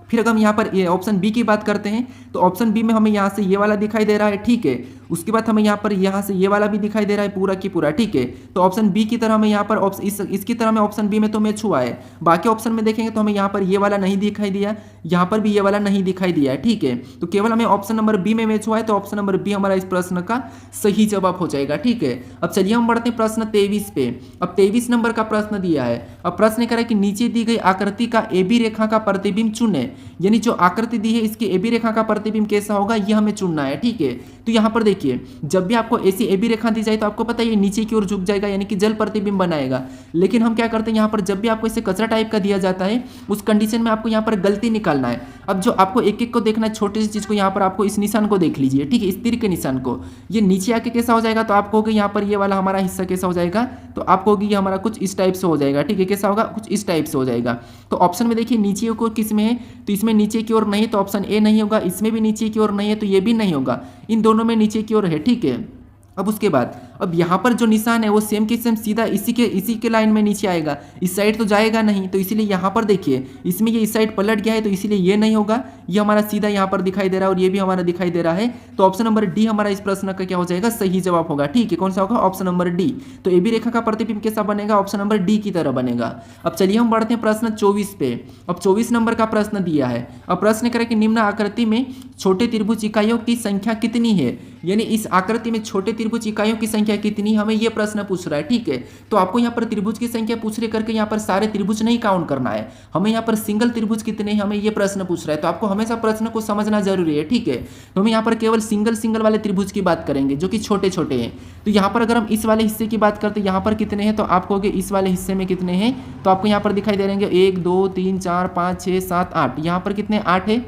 फिर अगर हम यहाँ पर ये ऑप्शन बी की बात करते हैं तो ऑप्शन बी में हमें यहाँ से ये वाला दिखाई दे रहा है, ठीक है। उसके बाद हमें यहाँ से ये वाला भी दिखाई दे रहा है पूरा की पूरा, ठीक है। तो ऑप्शन बी की तरह हमें यहाँ पर इसकी तरह में ऑप्शन बी में तो मैच हुआ है। बाकी ऑप्शन में देखेंगे तो हमें यहाँ पर ये वाला नहीं दिखाई दिया, यहाँ पर भी ये वाला नहीं दिखाई दिया है, ठीक है। तो केवल हमें ऑप्शन नंबर बी में मैच हुआ है, तो ऑप्शन नंबर बी हमारा इस प्रश्न का सही जवाब हो जाएगा, ठीक है। अब चलिए हम बढ़ते हैं प्रश्न 23 पे। अब 23 नंबर का प्रश्न दिया है। अब प्रश्न कह रहा है कि नीचे दी गई आकृति का AB रेखा का प्रतिबिंब चुने, यानी जो आकृति दी है इसकी AB रेखा का प्रतिबिंब कैसा होगा ये हमें चुनना है, ठीक है। तो यहाँ पर देखिए जब भी आपको ऐसी AB रेखा दी जाए तो आपको पता है ये नीचे की ओर झुक जाएगा, यानी कि जल प्रतिबिंब बनाएगा। लेकिन हम क्या करते हैं, यहाँ पर जब भी आपको इसे कचरा टाइप का दिया जाता है उस कंडीशन में आपको यहाँ पर गलती निकालना है। अब जो आपको एक एक को देखना है, छोटी सी चीज को, यहाँ पर आपको इस निशान को देख लीजिए, ठीक है, इस तीर के निशान को। ये नीचे आके कैसा हो जाएगा, तो आपको होगा यहाँ पर ये वाला हमारा हिस्सा कैसा हो जाएगा, तो आपको होगी ये हमारा कुछ इस टाइप से हो जाएगा, ठीक है। कैसा होगा, कुछ इस टाइप से हो जाएगा। तो ऑप्शन में देखिए नीचे को किस में है, तो इसमें नीचे की ओर नहीं, तो ऑप्शन ए नहीं होगा। इसमें भी नीचे की ओर नहीं है, तो ये भी नहीं होगा। इन दोनों में नीचे की ओर है, ठीक है। अब उसके बाद अब यहाँ पर जो निशान है वो सेम के सेम सीधा इसी के लाइन में नीचे आएगा, इस साइड तो जाएगा नहीं, तो इसीलिए यहाँ पर देखिए इसमें ये इस साइड पलट गया है, तो इसीलिए ये नहीं होगा, ये हमारा सीधा यहाँ पर दिखाई दे रहा है और ये भी हमारा दिखाई दे रहा है। तो ऑप्शन नंबर डी हमारा इस प्रश्न का क्या हो जाएगा, सही जवाब होगा, ठीक है। कौन सा होगा, ऑप्शन नंबर डी। तो AB रेखा का प्रतिबिंब कैसा बनेगा, ऑप्शन नंबर डी की तरह बनेगा। अब चलिए हम बढ़ते हैं प्रश्न 24 पे। अब 24 नंबर का प्रश्न दिया है। अब प्रश्न करें कि निम्न आकृति में छोटे त्रिभुज इकाइयों की संख्या कितनी है, यानी इस आकृति में छोटे त्रिभुज इकाइयों की संख्या कितनी, हमें ये प्रश्न पूछ रहा है, ठीक है। तो आपको यहाँ पर त्रिभुज की संख्या पूछ रहे करके यहाँ पर सारे त्रिभुज नहीं काउंट करना है, हमें यहाँ पर सिंगल त्रिभुज कितने हैं हमें ये प्रश्न पूछ रहा है। तो आपको हमेशा प्रश्न को समझना जरूरी है, ठीक है। तो हम यहाँ पर केवल सिंगल वाले त्रिभुज की बात करेंगे जो कि छोटे छोटे हैं। तो यहाँ पर अगर हम इस वाले हिस्से की बात करते हैं, यहाँ पर कितने हैं, तो आपको इस वाले हिस्से में कितने हैं, तो आपको यहाँ पर दिखाई दे रहेंगे 1 2 3 4 5 6 7 8, यहाँ पर कितने 8 है।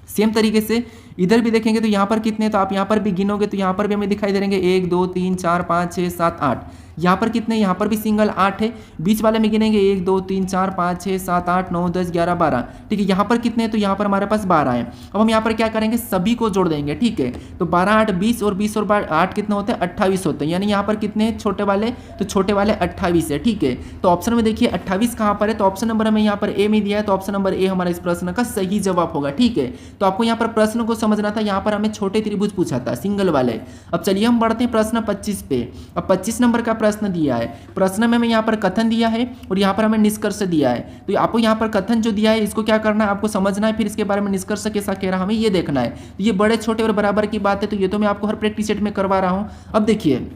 सेम तरीके से इधर भी देखेंगे तो यहाँ पर कितने, तो आप यहाँ पर भी गिनोगे तो यहाँ पर भी हमें दिखाई दे रहेंगे 1 2 3 4 5 6 7 8। यहाँ पर कितने, यहाँ पर भी सिंगल 8 है। बीच वाले में गिनेंगे 1 2 3 4 5 6 7 8 9 10 11 12। ठीक है, यहाँ पर कितने हैं, तो यहाँ पर हमारे पास 12 है। अब हम यहाँ पर क्या करेंगे, सभी को जोड़ देंगे। ठीक है, तो 12 8 20 और 20 और 8 कितने होते हैं, 28 होते हैं। यानी यहाँ पर कितने हैं छोटे वाले, तो छोटे वाले 28 है। ठीक है, तो ऑप्शन में देखिए 28 कहाँ पर है, तो ऑप्शन नंबर हमें यहाँ पर ए में दिया है, तो ऑप्शन नंबर ए हमारा इस प्रश्न का सही जवाब होगा। ठीक है, तो आपको यहाँ पर प्रश्न को समझना था, यहाँ पर हमें छोटे त्रिभुज पूछा था सिंगल वाले। अब चलिए हम बढ़ते हैं प्रश्न 25 पे। अब 25 नंबर का प्रश्न दिया है, प्रश्न में हमें यहाँ पर कथन दिया है और यहाँ पर हमें निष्कर्ष दिया है। तो आपको यहाँ पर कथन जो दिया है इसको क्या करना है, आपको समझना है, फिर इसके बारे में निष्कर्ष कैसा कह रहा है हमें ये देखना है। तो ये बड़े छोटे और बराबर की बात है, तो ये तो मैं आपको हर प्रैक्टिस सेट में करवा रहा हूँ। अब देखिए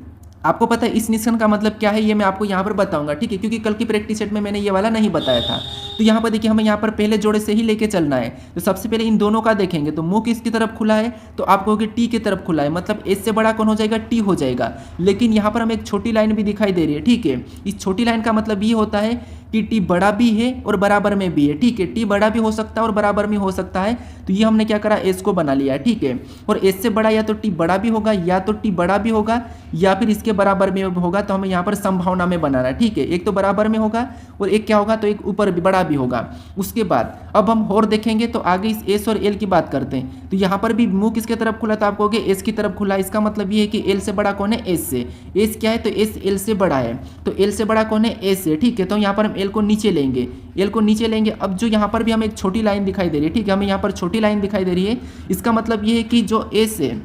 आपको पता है इस निष्कर्ष का मतलब क्या है, ये मैं आपको यहाँ पर बताऊंगा। ठीक है, क्योंकि कल की प्रैक्टिस सेट में मैंने ये वाला नहीं बताया था। तो यहाँ पर देखिए हमें यहाँ पर पहले जोड़े से ही लेके चलना है। तो सबसे पहले इन दोनों का देखेंगे, तो मुंह किसकी तरफ खुला है, तो आप कहोगे टी की तरफ खुला है, मतलब एस से बड़ा कौन हो जाएगा, टी हो जाएगा। लेकिन यहाँ पर हमें एक छोटी लाइन भी दिखाई दे रही है। ठीक है, इस छोटी लाइन का मतलब ये होता है कि टी बड़ा भी है और बराबर में भी है। ठीक है, टी बड़ा भी हो सकता है और बराबर में हो सकता है। तो ये हमने क्या करा, एस को बना लिया है। ठीक है, और एस से बड़ा या तो टी बड़ा भी होगा, या तो टी बड़ा भी होगा, या फिर इसके बराबर में होगा। तो हमें यहाँ पर संभावना में बनाना है। ठीक है, एक तो बराबर में होगा और एक क्या होगा, तो एक ऊपर भी बड़ा भी होगा। उसके बाद अब हम और देखेंगे, तो आगे इस एस और एल की बात करते हैं। तो यहाँ पर भी मुंह किसके तरफ खुला, तो आप कहोगे एस की तरफ खुला है। इसका मतलब ये है कि एल से बड़ा कौन है, एस से। एस क्या है, तो एस एल से बड़ा है, तो एल से बड़ा कौन है, एस से। ठीक है, तो यहाँ पर हम एल को नीचे लेंगे, एल को नीचे लेंगे। अब जो यहाँ पर भी हमें एक छोटी लाइन दिखाई दे रही है, ठीक है, हमें यहाँ पर छोटी लाइन दिखाई दे रही है। इसका मतलब ये है कि जो एस है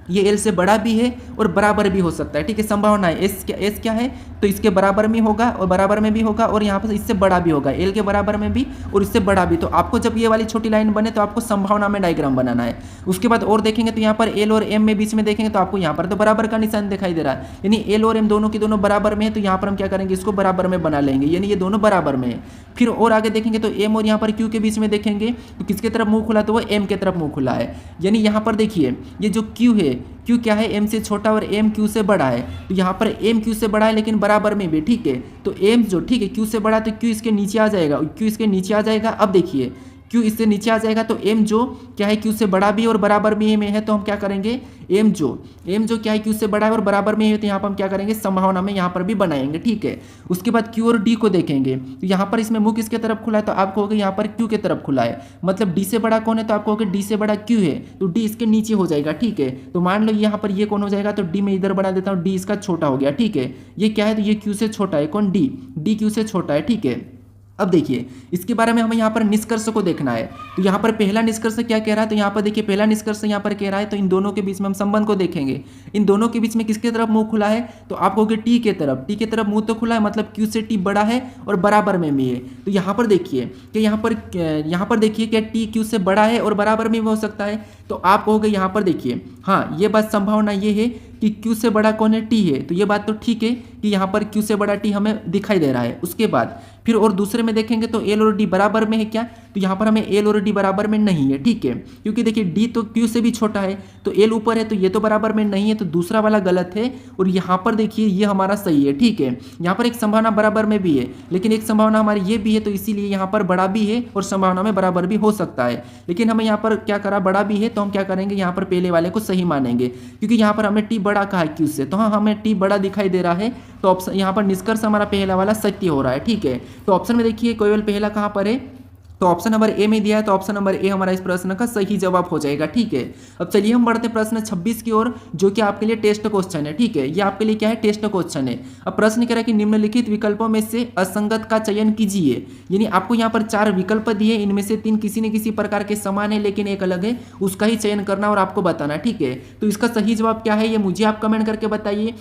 ये एल से बड़ा भी है और बराबर भी हो सकता है। ठीक है, संभावना है। एस क्या है, तो इसके बराबर में होगा और बराबर में भी होगा, और यहाँ पर इससे बड़ा भी होगा, एल के बराबर में भी और इससे बड़ा भी। तो आपको जब ये वाली छोटी लाइन बने तो आपको संभावना में डायग्राम बनाना है। उसके बाद और देखेंगे तो यहाँ पर एल और एम में बीच में देखेंगे तो आपको यहाँ पर तो बराबर का निशान दिखाई दे रहा है, यानी एल और एम दोनों की दोनों बराबर में है। तो यहाँ पर हम क्या करेंगे, इसको बराबर में बना लेंगे, यानी ये दोनों बराबर में है। फिर और आगे देखेंगे तो एम और यहाँ पर क्यू के बीच में देखेंगे तो किसके तरफ मुंह खुला, तो वो एम के तरफ मुंह खुला है। यानी यहाँ पर देखिए ये जो क्यू है, क्यू क्या है, एम से छोटा और एम क्यू से बड़ा है। तो यहाँ पर एम क्यू से बड़ा है लेकिन बराबर में भी। ठीक है, तो एम जो ठीक है क्यू से बड़ा, तो क्यू इसके नीचे आ जाएगा, क्यू इसके नीचे आ जाएगा। अब देखिए क्यू इससे नीचे आ जाएगा, तो एम जो क्या है क्यू से बड़ा भी और बराबर भी में है। तो हम क्या करेंगे, एम जो क्या है क्यू से बड़ा है और बराबर में है, तो यहाँ पर हम क्या करेंगे, संभावना में यहाँ पर भी बनाएंगे। ठीक है, उसके बाद क्यू और डी को देखेंगे, तो यहाँ पर इसमें मुंह किसके तरफ खुला है, तो आप कहोगे यहाँ पर क्यू के तरफ खुला है, मतलब डी से बड़ा कौन है, तो आप कहोगे डी से बड़ा क्यू है, तो डी इसके नीचे हो जाएगा। ठीक है, तो मान लो यहाँ पर ये कौन हो जाएगा, तो डी में इधर बना देता हूँ, डी इसका छोटा हो गया। ठीक है, ये क्या है, तो ये क्यू से छोटा है, कौन, डी क्यू से छोटा है। ठीक है, अब देखिए इसके बारे में हमें यहाँ पर निष्कर्ष को देखना है। तो यहाँ पर पहला निष्कर्ष क्या कह रहा है, तो यहाँ पर देखिए पहला निष्कर्ष यहाँ पर कह रहा है, तो इन दोनों के बीच में हम संबंध को देखेंगे। इन दोनों के बीच में किसके तरफ मुंह खुला है, तो आप कहोगे टी के तरफ। टी के तरफ मुंह तो खुला है, मतलब क्यू से टी बड़ा है और बराबर में भी है। तो यहाँ पर देखिए कि यहाँ पर देखिए क्या टी क्यू से बड़ा है और बराबर में भी हो सकता है। तो आप कहोगे यहाँ पर देखिए हाँ, ये बात संभावना ये है कि क्यू से बड़ा कौन है, टी है। तो ये बात तो ठीक है कि यहाँ पर क्यू से बड़ा टी हमें दिखाई दे रहा है। उसके बाद फिर और दूसरे में देखेंगे तो एल और डी बराबर में है क्या, तो यहाँ पर हमें एल और डी बराबर में नहीं है। ठीक है, क्योंकि देखिए डी तो क्यू से भी छोटा है, तो एल ऊपर है, तो ये तो बराबर में नहीं है, तो दूसरा वाला गलत है। और यहाँ पर देखिए ये हमारा सही है। ठीक है, यहाँ पर एक संभावना बराबर में भी है, लेकिन एक संभावना हमारी ये भी है, तो इसीलिए यहाँ पर बड़ा भी है और संभावना में बराबर भी हो सकता है। लेकिन हमें यहाँ पर क्या करा, बड़ा भी है, तो हम क्या करेंगे, यहाँ पर पहले वाले को सही मानेंगे, क्योंकि यहाँ पर हमें टी बड़ा कहा है क्यू से, तो हाँ हमें टी बड़ा दिखाई दे रहा है। तो ऑप्शन यहाँ पर निष्कर्ष हमारा पहला वाला सत्य हो रहा है। ठीक है, तो ऑप्शन में देखिए केवल पहला कहाँ पर है, तो ऑप्शन नंबर ए में दिया है, तो ऑप्शन नंबर ए हमारा इस प्रश्न का सही जवाब हो जाएगा। ठीक है, अब चलिए हम बढ़ते हैं प्रश्न 26 की ओर, जो कि आपके लिए टेस्ट क्वेश्चन है। ठीक है, ये आपके लिए क्या है, टेस्ट क्वेश्चन है। अब प्रश्न कह रहा है कि निम्नलिखित विकल्पों में से असंगत का चयन कीजिए। यानी आपको यहाँ पर 4 विकल्प दिए, इनमें से 3 किसी न किसी प्रकार के समान है लेकिन एक अलग है, उसका ही चयन करना और आपको बताना। ठीक है, तो इसका सही जवाब क्या है ये मुझे आप कमेंट करके बताइए।